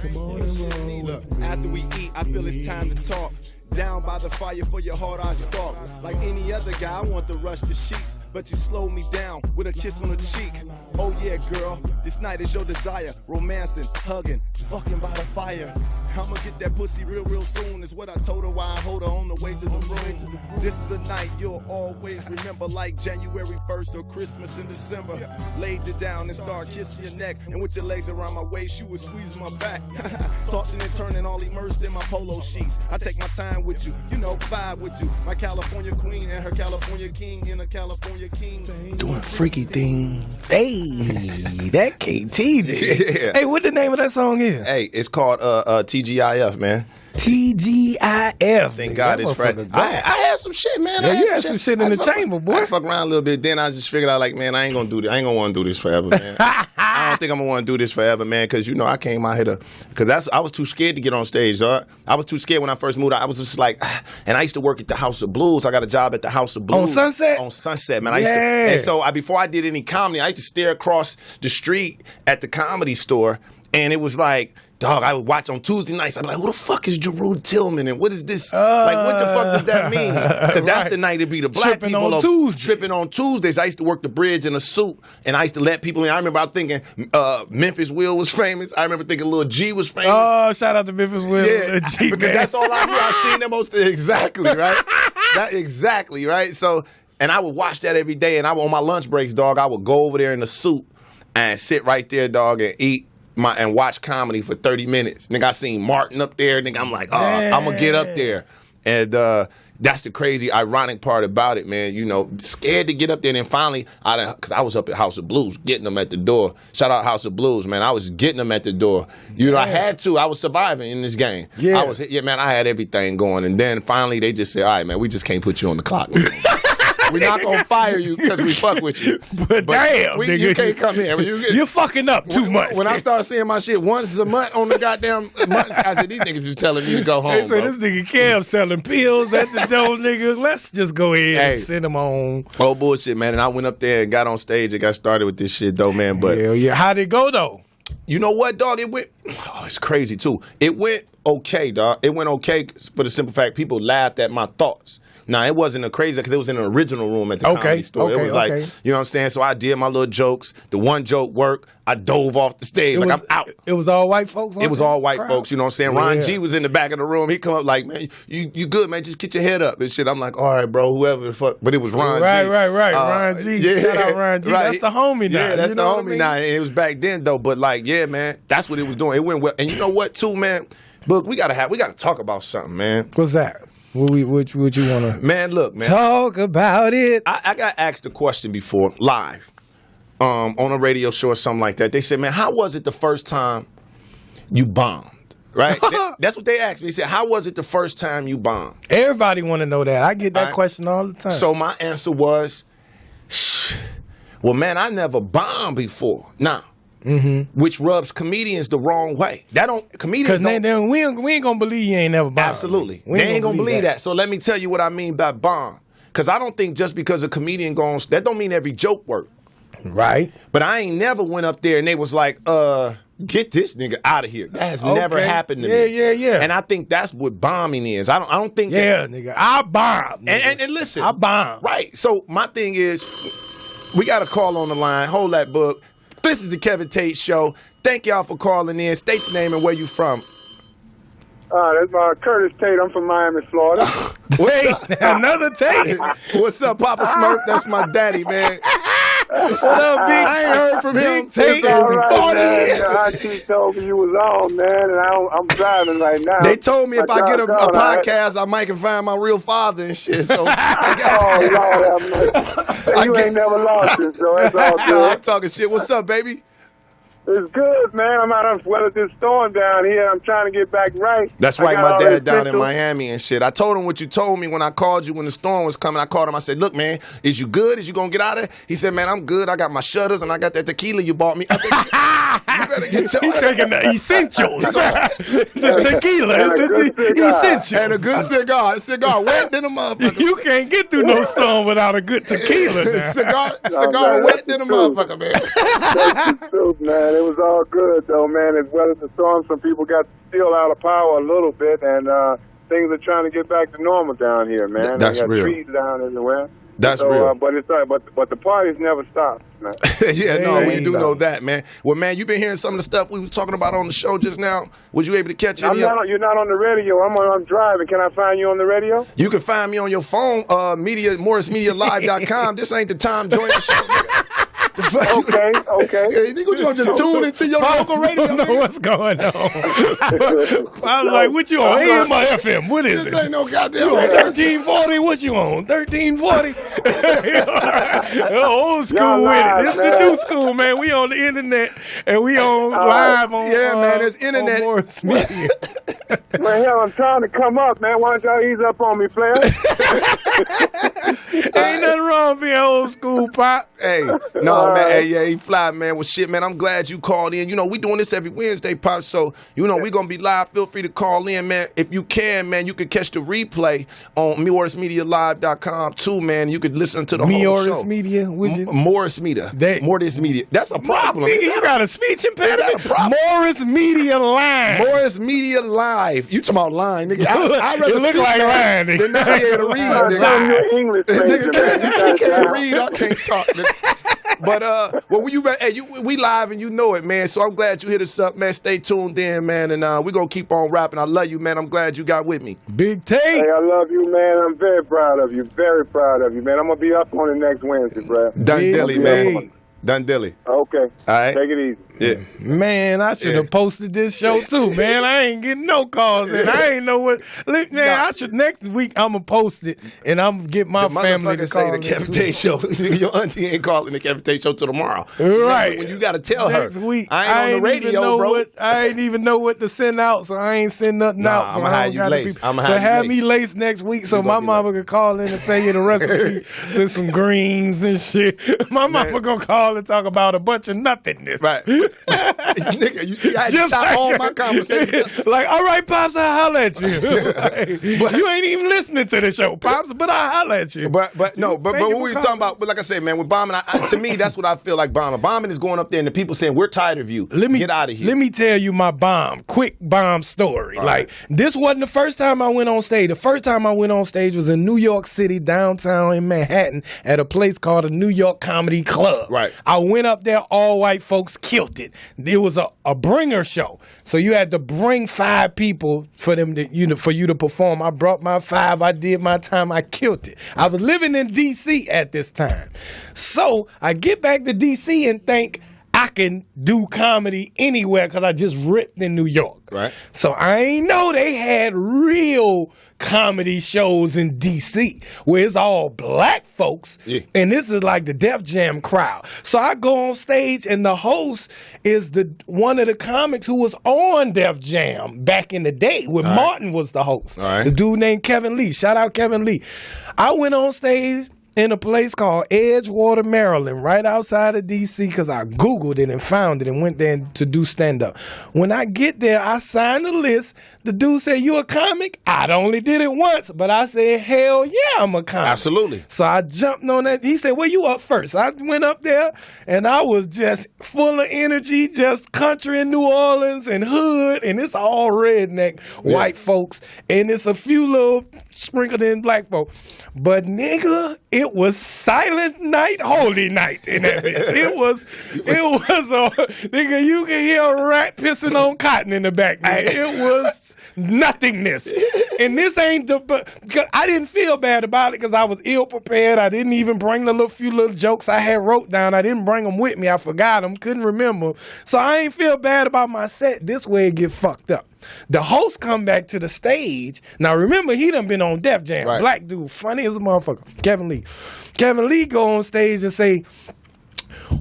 Come on and roll. Look, after we eat, I feel it's time to talk. Down by the fire for your heart I stalk. Like any other guy, I want to rush the sheets, but you slowed me down with a kiss on the cheek. Oh yeah, girl, this night is your desire. Romancing, hugging, fucking by the fire. I'ma get that pussy real soon, is what I told her while I hold her on the way to the room. This is a night you'll always remember, like January 1st or Christmas in December. Laid you down and started kissing your neck, and with your legs around my waist, you was squeezing my back. Tossing and turning, all immersed in my polo sheets. I take my time with you, you know, vibe with you. My California queen and her California king in a California king. Doing freaky things. Hey, that KT did. Yeah. Hey, what the name of that song is? Hey, it's called TGIF, man. TGIF. Thank God it's Friday. I had some shit, man. Yeah, you had some shit in the chamber, boy. I fuck around a little bit. Then I just figured out, like, man, I ain't gonna do this. I ain't gonna want to do this forever, man. I don't think I'm gonna want to do this forever, man. Because you know, I came out here because I was too scared to get on stage. Dog. I was too scared when I first moved out. I was just like, and I used to work at the House of Blues. I got a job at the House of Blues on Sunset. On Sunset, man. I used to, and so before I did any comedy, I used to stare across the street at the Comedy Store. And it was like, dog, I would watch on Tuesday nights. I'd be like, who the fuck is Jeru Tillman? And what is this? Like, what the fuck does that mean? Because that's the night it'd be the black tripping people on Tuesday. Tripping on Tuesdays. I used to work the bridge in a suit, and I used to let people in. I remember I was thinking Memphis Will was famous. I remember thinking Lil G was famous. Oh, shout out to Memphis Will. Yeah, G, because that's all I knew. I seen them most exactly, right? Exactly, right? So, and I would watch that every day, and on my lunch breaks, dog, I would go over there in the suit and sit right there, dog, and eat and watch comedy for 30 minutes. Nigga, I seen Martin up there. Nigga, I'm like, I'm gonna get up there. And that's the crazy, ironic part about it, man. You know, scared to get up there. And then finally, because I was up at House of Blues, getting them at the door. Shout out House of Blues, man. I was getting them at the door. You know, I had to. I was surviving in this game. Yeah. Man, I had everything going. And then finally, they just said, all right, man, we just can't put you on the clock. We're not going to fire you because we fuck with you. But damn, nigga. You can't come here. You're fucking up too much. When I started seeing my shit once a month on the goddamn month, I said, these niggas is telling me to go home, They say this nigga Kev selling pills at the door, nigga. Let's just go ahead and send him home. Oh, bullshit, man. And I went up there and got on stage and got started with this shit, though, man. But hell yeah. How'd it go, though? You know what, dog? It went, it's crazy, too. It went okay, dog. It went okay for the simple fact people laughed at my thoughts. Now, it wasn't a crazy, because it was in an original room at the Comedy Store. It was like, you know what I'm saying? So I did my little jokes. The one joke worked. I dove off the stage. I'm out. It was all white folks? It was all white folks, you know what I'm saying? Yeah. Ron G was in the back of the room. He come up like, man, you good, man. Just get your head up and shit. I'm like, all right, bro, whoever the fuck. But it was Ron G. Right. Ron G. Yeah, shout out Ron G. Right. That's the homie now. Yeah, that's the homie now. And it was back then, though. But, like, yeah, man, that's what it was doing. It went well. And you know what, too, man? But we gotta talk about something, man. What's that? What you want to? Man, look, man. Talk about it. I got asked a question before, live, on a radio show or something like that. They said, man, how was it the first time you bombed? Right? That's what they asked me. They said, how was it the first time you bombed? Everybody want to know that. I get that question all the time. So my answer was, well, man, I never bombed before. Nah. Mm-hmm. Which rubs comedians the wrong way. Comedians don't. We ain't gonna believe you ain't never bombed. Absolutely. They ain't gonna believe that. So let me tell you what I mean by bomb. Because I don't think just because a comedian goes, that don't mean every joke worked. Right. But I ain't never went up there and they was like, get this nigga out of here. That has never happened to me. Yeah. And I think that's what bombing is. I don't think nigga. I bomb. And listen. I bomb. Right. So my thing is, we got a call on the line. Hold that book. This is the Kevin Tate Show. Thank y'all for calling in. State your name and where you from. That's Curtis Tate. I'm from Miami, Florida. Wait, another Tate. What's up, Papa Smurf? That's my daddy, man. What up, Big? I ain't heard from him. Tate. I told me you was on, man, and I'm driving right now. They told me if I get a podcast, I might can find my real father and shit. So I guess Lord, you ain't never lost it, so that's all good. No, I'm talking shit. What's up, baby? It's good, man. I'm out of weather this storm down here. I'm trying to get back right. That's right, my dad down in Miami and shit. I told him what you told me when I called you when the storm was coming. I called him. I said, look, man, is you good? Is you going to get out of it? He said, man, I'm good. I got my shutters and I got that tequila you bought me. I said, you better get your He's taking the essentials. The tequila is the essentials. And a good cigar. A cigar wet than a motherfucker. You can't get through no storm without a good tequila. cigar wet than a motherfucker, man. It was all good, though, man. As well as the storm, some people got still out of power a little bit, and things are trying to get back to normal down here, man. That's real. Trees down everywhere. That's real. But it's but the parties never stop, man. We do know that, man. Well, man, you been hearing some of the stuff we was talking about on the show just now. Was you able to catch any? You're not on the radio. I'm driving. Can I find you on the radio? You can find me on your phone, MorrisMediaLive.com. This ain't the time. Join the show. Okay. Hey, nigga, you gonna just tune into your local radio? I don't know what's going on. I was like, what you on? AM or FM? What is it? This ain't no goddamn. You on 1340? What you on? 1340? Old school with it. This is the new school, man. We on the internet and we on live on. Man, there's internet. Morris Media. Man, hell, I'm trying to come up, man. Why don't y'all ease up on me, player? Ain't nothing wrong being old school, Pop. Hey, no, man. Hey, yeah, he fly, man. Well, shit, man, I'm glad you called in. You know, we doing this every Wednesday, Pop, so, you know, we going to be live. Feel free to call in, man. If you can, man, you can catch the replay on MorrisMediaLive.com, too, man. You could listen to the whole show. Media? Morris Media. Morris Media. That's a problem. Nigga, you got a speech impediment? Morris Media Live. Morris Media Live. You talking about line, nigga. I rather it look like line, nigga. Then now he ain't to read, nigga. English, nigga, can't read. I can't talk, nigga. But well, we live and you know it, man. So I'm glad you hit us up, man. Stay tuned in, man, and we're gonna keep on rapping. I love you, man. I'm glad you got with me. Big Tate. Hey, I love you, man. I'm very proud of you. Very proud of you, man. I'm gonna be up on it next Wednesday, bro. Done dilly, man. Done dilly. Okay. All right. Take it easy. Yeah. Man, I should have posted this show too, man. I ain't getting no calls and I ain't know what. Man, I should next week I'm gonna post it and I'm gonna get my family to call the Kevin Tate Show. Your auntie ain't calling the Kevin Tate Show till tomorrow. Right. When you gotta tell next her. Week, I ain't on the radio, bro. I ain't even know what to send out, so I ain't send nothing out. So I'm gonna have you laced. So have me laced next week so my mama can call in and tell you the recipe to some greens and shit. My mama gonna call and talk about a bunch of nothingness. Right. Nigga, you see, I just like all my conversations. Like, all right, Pops, I'll holler at you. But you ain't even listening to the show, Pops, but I'll holler at you. But what we talking about, but like I say, man, with bombing, to me, that's what I feel like bombing. Bombing is going up there and the people saying, we're tired of you. Get out of here. Let me tell you my quick bomb story. All like, this wasn't the first time I went on stage. The first time I went on stage was in New York City, downtown in Manhattan, at a place called a New York Comedy Club. Right. I went up there, all white folks killed it. It was a bringer show. So you had to bring 5 people for them to, for you to perform. I brought my 5. I did my time. I killed it. I was living in D.C. at this time. So I get back to D.C. and think, I I can do comedy anywhere because I just ripped in New York. Right. So I ain't know they had real comedy shows in D.C. where it's all black folks, and this is like the Def Jam crowd. So I go on stage, and the host is one of the comics who was on Def Jam back in the day when Martin was the host. The dude named Kevin Lee. Shout out Kevin Lee. I went on stage in a place called Edgewater, Maryland, right outside of D.C., because I Googled it and found it and went there to do stand-up. When I get there, I signed the list. The dude said, "You a comic?" I only did it once, but I said, "Hell yeah, I'm a comic." Absolutely. So I jumped on that. He said, "Well, you up first." I went up there, and I was just full of energy, just country in New Orleans and hood, and it's all redneck white folks, and it's a few little sprinkled in black folk. But nigga, it was silent night, holy night in that bitch. It was a nigga, you can hear a rat pissing on cotton in the back. Nigga. It was nothingness. And this ain't because I didn't feel bad about it because I was ill prepared. I didn't even bring the few little jokes I had wrote down. I didn't bring them with me. I forgot them, couldn't remember. So I ain't feel bad about my set. This way it get fucked up. The host come back to the stage. Now remember, he done been on Def Jam. Right. Black dude, funny as a motherfucker. Kevin Lee. Kevin Lee go on stage and say,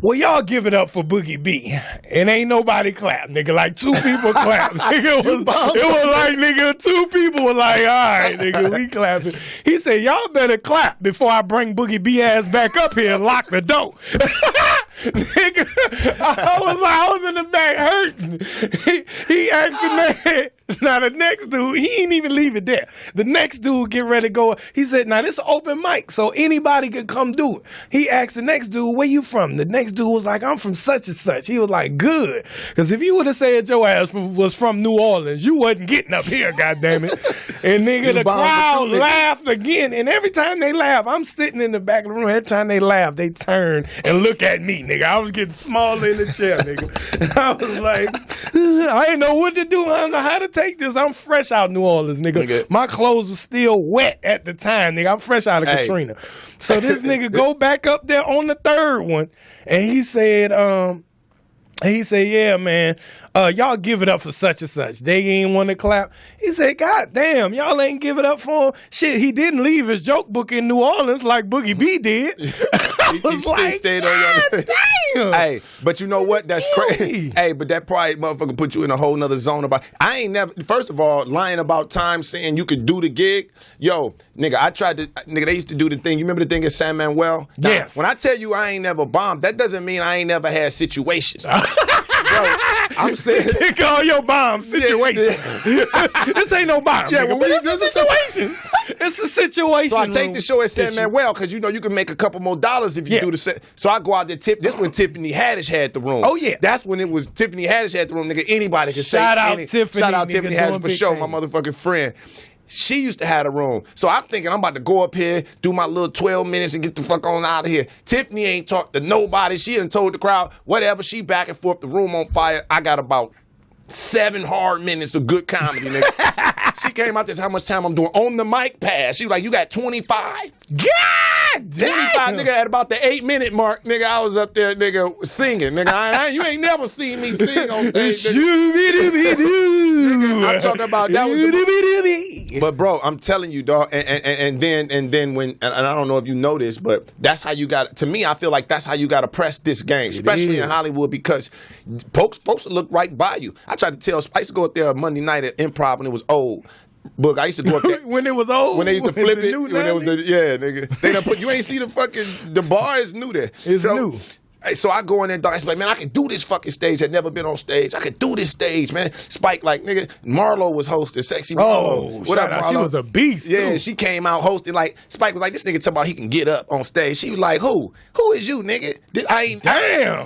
"Well, y'all give it up for Boogie B." And ain't nobody clap, nigga. Like 2 people clap. Nigga, it was like, nigga, 2 people were like, "All right, nigga, we clapping." He said, "Y'all better clap before I bring Boogie B ass back up here and lock the door." Nigga, I was in the back hurting. He asked the man. Now the next dude, he ain't even leave it there. The next dude get ready to go. He said, "Now this is open mic, so anybody could come do it." He asked the next dude, "Where you from?" The next dude was like, "I'm from such and such." He was like, "Good." Because if you would have said your ass was from New Orleans, you wasn't getting up here, goddammit. And nigga, the crowd laughed again. And every time they laugh, I'm sitting in the back of the room. Every time they laugh, they turn and look at me, nigga. I was getting smaller in the chair, nigga. I was like, I didn't know what to do. I don't know how to take this. I'm fresh out New Orleans, nigga. My clothes were still wet at the time, nigga. I'm fresh out of Katrina. So this nigga go back up there on the third one, and he said, "Yeah, man, y'all give it up for such and such." They ain't want to clap. He said, "God damn, y'all ain't give it up for him." Shit, he didn't leave his joke book in New Orleans like Boogie B did. I was like, God damn. Hey, but you know what? That's crazy. Hey, but that probably motherfucker put you in a whole nother zone about. I ain't never. First of all, lying about time, saying you could do the gig. Yo, nigga, I tried to. Nigga, they used to do the thing. You remember the thing at San Manuel? Yes. When I tell you I ain't never bombed, that doesn't mean I ain't never had situations. Bro, I'm saying, call your bomb situation. This ain't no bomb. Yeah, nigga, when it's a situation. It's a situation. So I take the show at San Manuel because you know you can make a couple more dollars if you do the set. So I go out there. This when Tiffany Haddish had the room. Oh yeah, that's when it was Tiffany Haddish had the room. Nigga, anybody could say. Shout out Tiffany. Shout out Tiffany Haddish for sure. Thing. My motherfucking friend. She used to have a room. So I'm thinking I'm about to go up here, do my little 12 minutes and get the fuck on out of here. Tiffany ain't talked to nobody. She done told the crowd, whatever, she back and forth, the room on fire. I got about 7 hard minutes of good comedy, nigga. She came out, this how much time I'm doing on the mic pass. She was like, "You got 25? God damn. 25, nigga, at about the 8-minute mark, nigga, I was up there, nigga, singing. Nigga, you ain't never seen me sing on stage, nigga. I'm talking about that was the... But bro, I'm telling you, dog, and then when, and I don't know if you know this, but that's how you got, to me, I feel like that's how you got to press this game, especially in Hollywood, because folks look right by you. I tried to tell, I used to go up there Monday night at Improv when it was old. Book, I used to go up there. When it was old? When they used to flip it. When it was nigga. They done put, you ain't see the bar is new there. It's new. So I go in there, dog. I like, man, I can do this fucking stage. I'd never been on stage. I could do this stage, man. Spike, like, nigga, Marlo was hosting, Sexy Marlo. Oh, what up, Marlo? She was a beast, yeah, too. she came out hosting, like, Spike was like, this nigga talking about he can get up on stage. She was like, who? Who is you, nigga? Damn.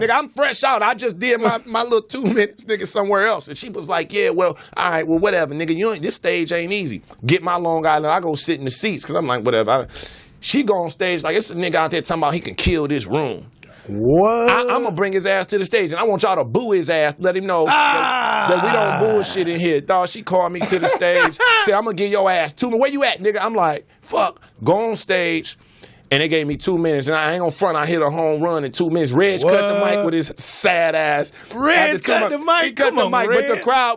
Nigga, I'm fresh out. I just did my little 2 minutes, nigga, somewhere else. And she was like, yeah, well, all right, well, whatever, nigga. This stage ain't easy. Get my Long Island. I go sit in the seats, because I'm like, whatever. She go on stage like, it's a nigga out there talking about he can kill this room. What? I'm going to bring his ass to the stage, and I want y'all to boo his ass, let him know that we don't bullshit in here. Dog, she called me to the stage, said, I'm going to give your ass 2 minutes. Where you at, nigga? I'm like, fuck. Go on stage. And they gave me 2 minutes, and I ain't on front. I hit a home run in 2 minutes. Reg cut the mic with his sad ass. Reg cut the mic. He cut the mic,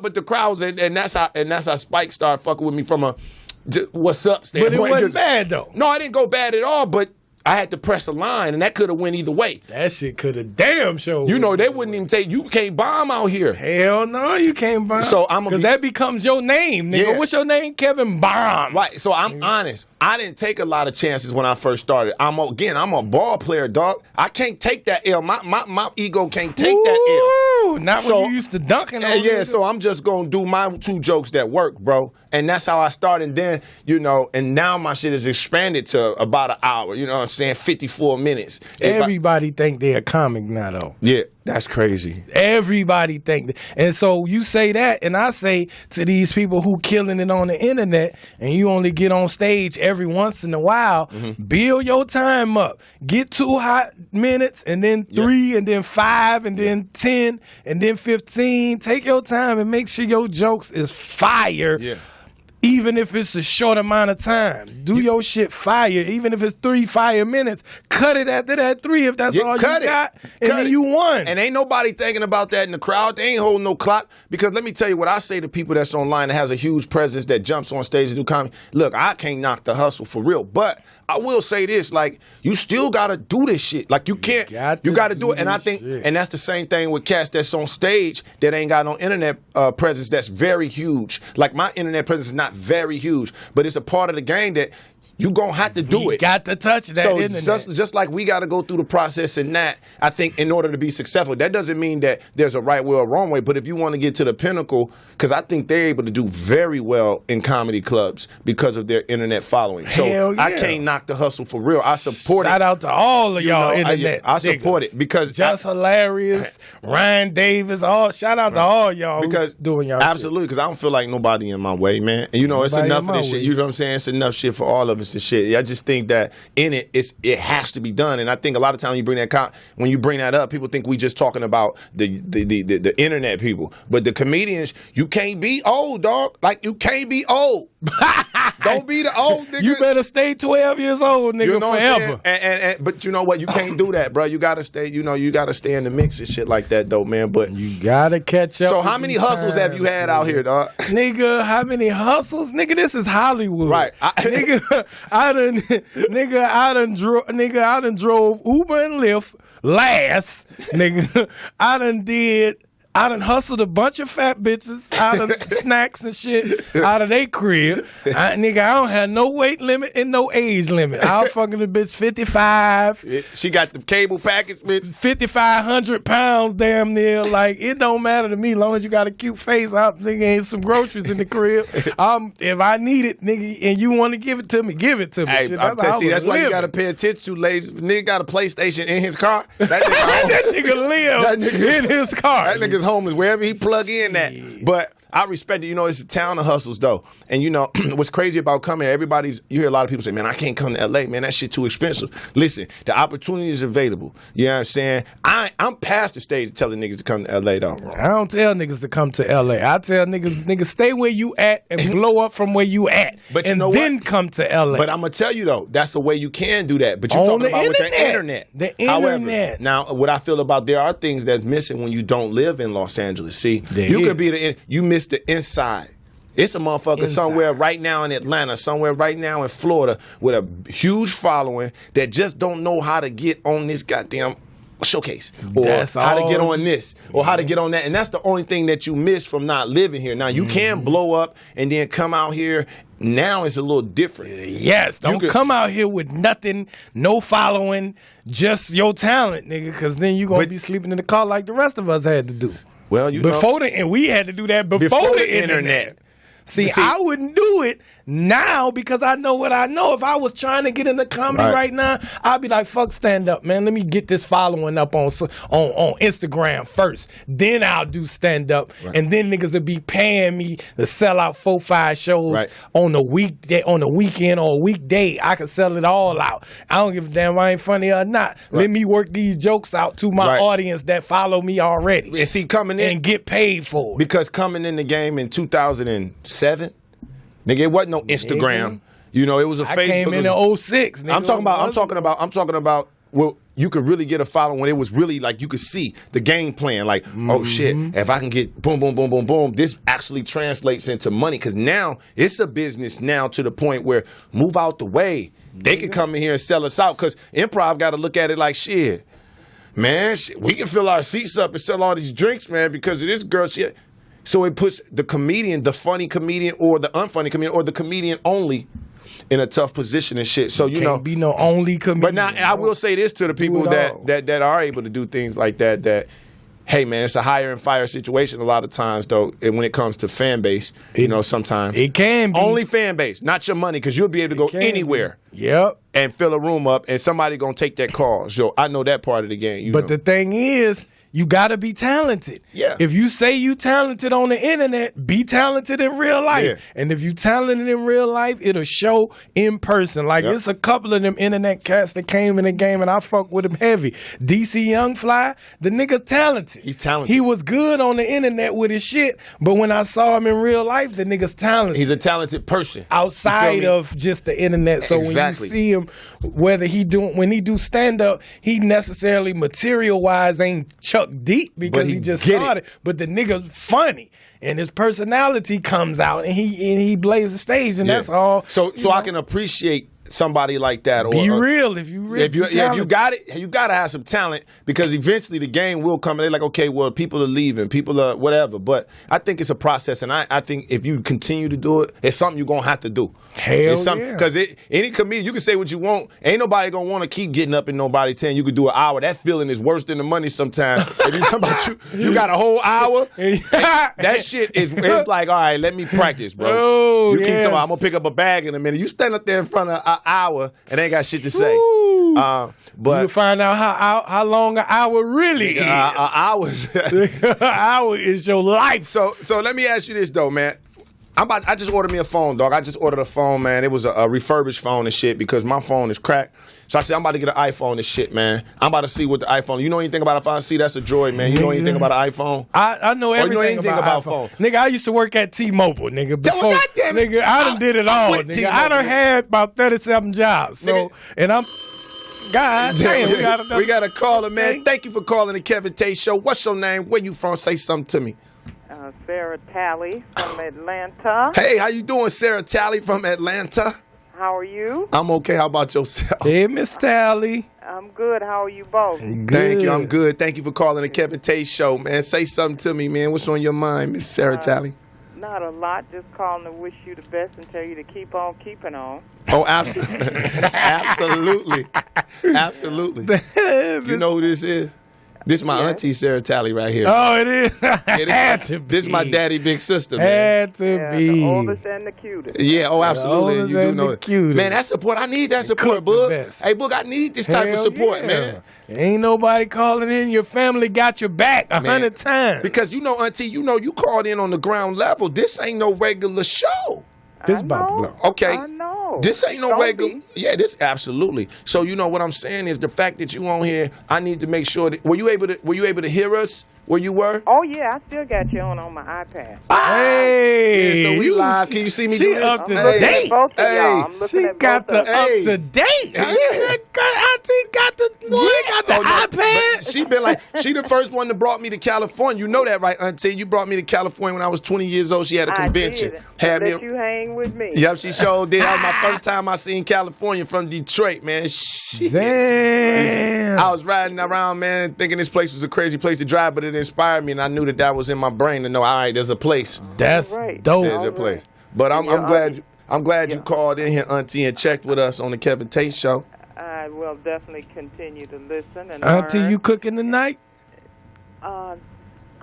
but the crowd was, and that's how Spike started fucking with me from a what's up standpoint. But it wasn't bad though. No, I didn't go bad at all. But I had to press a line, and that could have went either way. That shit could have damn sure. You know, they wouldn't even take. You can't bomb out here. Hell no, you can't bomb. So I'm because that becomes your name, nigga. Yeah. What's your name? Kevin Bomb. Right. So I'm honest. I didn't take a lot of chances when I first started. I'm a ball player, dog. I can't take that L. My ego can't take that L. Not when you used to dunking on yeah, so I'm just gonna do my 2 jokes that work, bro. And that's how I started. And then, you know, and now my shit is expanded to about an hour. You know what I'm saying? 54 minutes. Everybody think they're a comic now, though. Yeah, that's crazy. Everybody think that. And so you say that, and I say to these people who killing it on the internet, and you only get on stage every once in a while, build your time up. Get 2 hot minutes, and then 3, and then 5, and then 10, and then 15. Take your time and make sure your jokes is fire. Yeah. Even if it's a short amount of time. Do your shit fire. Even if it's 3 fire minutes, cut it after that 3 if that's all you got. And then you won. And ain't nobody thinking about that in the crowd. They ain't holding no clock. Because let me tell you what I say to people that's online that has a huge presence that jumps on stage to do comedy. Look, I can't knock the hustle for real. But I will say this, like, you still gotta do this shit. Like, you can't, you gotta do it. And I think, and that's the same thing with cats that's on stage that ain't got no internet presence that's very huge. Like, my internet presence is not very huge, but it's a part of the game that you gonna have to do it. Got to touch that so just like we got to go through the process in that, I think in order to be successful, that doesn't mean that there's a right way or a wrong way, but if you want to get to the pinnacle, because I think they're able to do very well in comedy clubs because of their internet following. So I can't knock the hustle for real. I support it. Shout out to all of y'all internet I support it because Just Hilarious, Ryan Davis, shout out to all y'all because doing y'all absolutely, because I don't feel like nobody in my way, man. And you know, it's enough of this shit. You know what I'm saying? It's enough shit for all of us and shit. I just think that in it has to be done. And I think a lot of times when you bring that up, people think we just talking about the internet people. But the comedians, you can't be old, dog. Like, you can't be old. Don't be the old nigga. You better stay 12 years old, nigga, forever. But you know what? You can't do that, bro. You gotta stay. You gotta stay in the mix and shit like that, though, man. But you gotta catch up. So how many hustles have you had out here, dog? Nigga, how many hustles? Nigga, this is Hollywood. Right. I done drove Uber and Lyft last. Nigga, I done hustled a bunch of fat bitches out of snacks and shit out of their crib. Nigga, I don't have no weight limit and no age limit. I was fucking the bitch 55. Yeah, she got the cable package, bitch. 5,500 pounds damn near. Like, it don't matter to me as long as you got a cute face out, nigga, and some groceries in the crib. If I need it, nigga, and you want to give it to me, give it to me. Hey, shit, that's why you got to pay attention to, ladies. If a nigga got a PlayStation in his car, that nigga live in his car. That nigga's homeless wherever he plug in at. But I respect it. You know, it's a town of hustles, though. And, you know, what's crazy about coming here, you hear a lot of people say, man, I can't come to L.A., man, that shit too expensive. Listen, the opportunity is available. You know what I'm saying? I'm past the stage of telling niggas to come to L.A., though. I don't tell niggas to come to L.A. I tell niggas, stay where you at and blow up from where you at. But you and know then what? Come to L.A. But I'm going to tell you, though, that's a way you can do that. But you're talking about with the internet. The internet. However, now, what I feel about there are things that's missing when you don't live in Los Angeles. See, you miss the inside. It's a motherfucker somewhere right now in Atlanta, somewhere right now in Florida with a huge following that just don't know how to get on this goddamn showcase or how to get on this or how to get on that. And that's the only thing that you miss from not living here. Now, you can blow up and then come out here. Now it's a little different. Yes, don't come out here with nothing, no following, just your talent, nigga, because then you're going to be sleeping in the car like the rest of us had to do. Well, and we had to do that before the internet. See, I wouldn't do it now because I know what I know. If I was trying to get into comedy right now, I'd be like, fuck stand up, man. Let me get this following up on Instagram first. Then I'll do stand up. Right. And then niggas will be paying me to sell out 4-5 shows on the weekday, on the weekend or a weekday. I can sell it all out. I don't give a damn if I ain't funny or not. Right. Let me work these jokes out to my audience that follow me already. And see, coming in and get paid for it. Because coming in the game in 2007, nigga, it wasn't no Instagram. You know, it was a I Facebook. came in 06. Nigga. I'm talking about. Well, you could really get a following when it was really like you could see the game plan. Like, oh shit, if I can get boom, boom, boom, boom, boom, this actually translates into money. Because now it's a business now to the point where move out the way. They can come in here and sell us out. Because improv got to look at it like shit. Man, we can fill our seats up and sell all these drinks, man, because of this girl. So it puts the comedian, the funny comedian, or the unfunny comedian, or the comedian only in a tough position and shit. So you know, be no only comedian. But now I will say this to the people that are able to do things like that. That hey man, it's a hire and fire situation a lot of times though. And when it comes to fan base, you know, sometimes it can be only fan base, not your money, because you'll be able to go anywhere. Yep. And fill a room up, and somebody gonna take that call. So I know that part of the game. But the thing is, you gotta be talented. Yeah. If you say you talented on the internet, be talented in real life. Yeah. And if you talented in real life, it'll show in person. Like it's a couple of them internet cats that came in the game, and I fuck with him heavy. DC Young Fly, the nigga's talented. He's talented. He was good on the internet with his shit, but when I saw him in real life, the nigga's talented. He's a talented person Outside of just the internet. So Exactly. when you see him, when he do stand up, he necessarily material wise ain't Chuck Deep because he just started. But the nigga's funny and his personality comes out and he blazes the stage and that's all. So I can appreciate somebody like that. Or be real if you really if you got it, you got to have some talent, because eventually the game will come and they're like, okay, well, people are leaving, people are whatever. But I think it's a process, and I think if you continue to do it, it's something you're going to have to do. Hell yeah. Because any comedian, you can say what you want. Ain't nobody going to want to keep getting up and nobody telling you could do an hour. That feeling is worse than the money sometimes. If you talking about you got a whole hour, that shit it's like, all right, let me practice, bro. Oh, you keep talking about, I'm going to pick up a bag in a minute. You stand up there in front of an hour and ain't got shit to say. But you'll find out how long an hour really is. An hour is your life. So let me ask you this though, man. I just ordered me a phone, dog. I just ordered a phone, man. It was a refurbished phone and shit because my phone is cracked. So I said, I'm about to get an iPhone and shit, man. I'm about to see what the iPhone. You know anything about it? If I see that's a Droid, man. You know anything about an iPhone? I know everything about phone. Nigga, I used to work at T-Mobile, nigga. Before, God damn it. Nigga, I done did it all, nigga. T-Mobile. I done had about 37 jobs. So, and I'm... God damn, we got a caller, man. Thank you for calling the Kevin Tate Show. What's your name? Where you from? Say something to me. Sarah Talley from Atlanta. Hey, how you doing, Sarah Talley from Atlanta? How are you? I'm okay. How about yourself? Hey, Miss Talley. I'm good. How are you both? Good. Thank you. I'm good. Thank you for calling the Kevin Tate Show, man. Say something to me, man. What's on your mind, Miss Sarah Talley? Not a lot. Just calling to wish you the best and tell you to keep on keeping on. Oh, absolutely. Absolutely. Absolutely. You know who this is? This is my auntie Sarah Talley right here. Oh, it is. Had to be. This is my daddy big sister, man. Had to be. The oldest and the cutest. Yeah, oh, absolutely. You do know it. Cutest. Man, that support, I need that support, Boog. Hey, Boog, I need this type of support, man. Ain't nobody calling in. Your family got your back 100 times. Because you know, auntie, you called in on the ground level. This ain't no regular show. This about to blow. Okay. I know. This ain't no regular. Yeah, this absolutely. So you know what I'm saying is the fact that you on here, I need to make sure that were you able to hear us where you were? Oh yeah, I still got you on my iPad. Hey, yeah, so we live. Can you see me? She do up to this? date. Both of y'all. I'm looking She at got both the of up to date. Auntie got the iPad. She been like, she the first one that brought me to California. You know that, right, auntie? You brought me to California when I was 20 years old. She had a convention. Had me. Let you hang with me. Yep, she sure did. That was my first time I seen California from Detroit, man. Shit. Damn. I was riding around, man, thinking this place was a crazy place to drive, but it inspired me, and I knew that was in my brain to know, all right, there's a place. That's right. dope. There's a place. But I'm glad you called in here, auntie, and checked with us on the Kevin Tate Show. I will definitely continue to listen and Auntie, learn. you cooking tonight?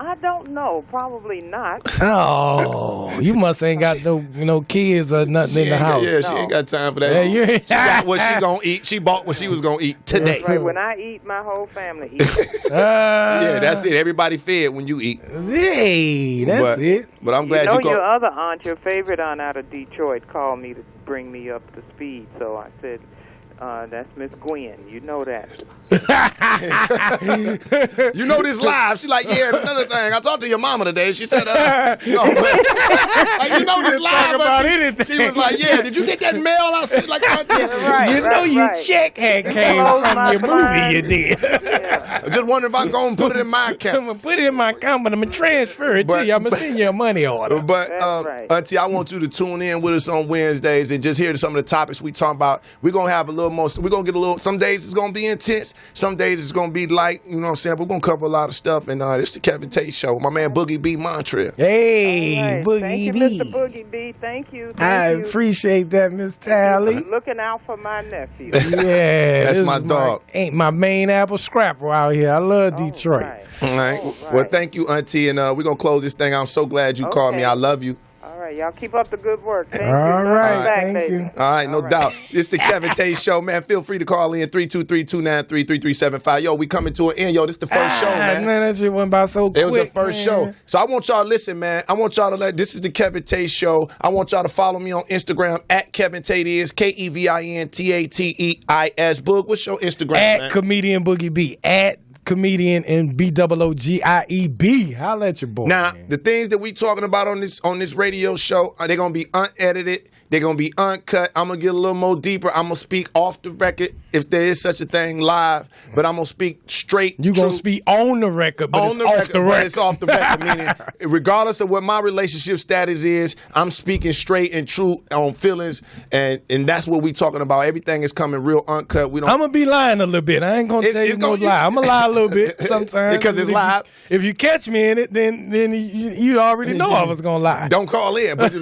I don't know. Probably not. Oh, you must ain't got no kids or nothing in the house. Yeah, she ain't got time for that. Yeah, she got what she gonna eat. She bought what she was gonna eat today. Right. When I eat, my whole family eats. Yeah, that's it. Everybody fed when you eat. Hey, that's it. But I'm glad you called. Your other aunt, your favorite aunt out of Detroit, called me to bring me up to speed. So I said, That's Miss Gwen. You know that. You know this live. She's like, yeah, another thing. I talked to your mama today. She said, like, you know this live. About anything. She was like, yeah, did you get that mail? I said, like, your check had came from your movie you did. I just wondering if I'm going to put it in my account. I'm going to put it in my account, but I'm going to transfer it to you. I'm going to send you a money order. But, Auntie, I want you to tune in with us on Wednesdays and just hear some of the topics we talk about. We're going to have a little more, we're going to get a little, some days it's going to be intense, some days it's going to be light, you know what I'm saying? We're going to cover a lot of stuff, and this is the Kevin Tate Show. My man Boogie B. Montreal. Hey, right. Boogie Thank you, B. Mr. Boogie B. Thank you. I appreciate that, Miss Tally. Looking out for my nephew. Yeah. That's my dog. Ain't my main apple scrapper out here. I love Detroit. All right. Well, thank you, Auntie, and we're going to close this thing. I'm so glad you called me. I love you. All right, y'all keep up the good work. Thank you. All right, Back, thank baby. you. All right, no doubt. It's the Kevin Tate Show, man. Feel free to call in 323-293-3375. Yo, we coming to an end. Yo, this is the first show, man. Man, that shit went by so quick. It was the first show. So I want y'all to listen, man. I want y'all to this is the Kevin Tate Show. I want y'all to follow me on Instagram at Kevin Tate is KevinTateis. Boog, what's your Instagram, at man? Comedian Boogie B. At Comedian and BOOGIEB. Holla at your boy. Now, man. the things that we talking about on this radio show, they're going to be unedited. They're going to be uncut. I'm going to get a little more deeper. I'm going to speak off the record if there is such a thing live, but I'm going to speak straight. You going to speak on the record, but it's off the record. But it's off the record, meaning regardless of what my relationship status is, I'm speaking straight and true on feelings, and that's what we talking about. Everything is coming real uncut. I'm going to be lying a little bit. I ain't going to tell you no lie. I'm going to lie a little bit sometimes. Because it's live. If you catch me in it, then you already know I was going to lie. Don't call in. But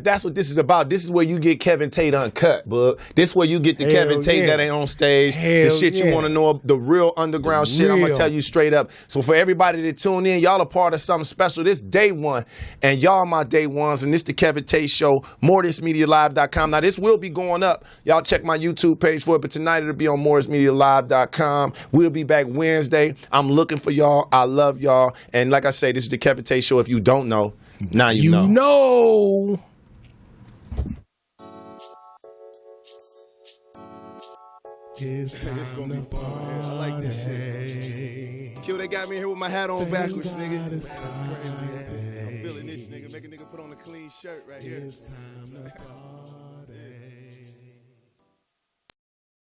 that's what this is about. This is where you get Kevin Tate uncut, bud. This is where you get the Kevin Tate that ain't on stage. The shit you want to know, the real underground shit. I'm going to tell you straight up. So for everybody that tune in, y'all are part of something special. This day one, and y'all my day ones, and this the Kevin Tate Show, MorrisMediaLive.com. Now, this will be going up. Y'all check my YouTube page for it, but tonight it'll be on MorrisMediaLive.com. We'll be back Wednesday. I'm looking for y'all. I love y'all. And like I say, this is the Kevin Tate Show. If you don't know, now you know. You know. It's time to party. I like this shit. Q, they got me here with my hat on backwards, nigga. That's crazy. I'm feeling this, nigga. Make a nigga put on a clean shirt right here. It's time to party.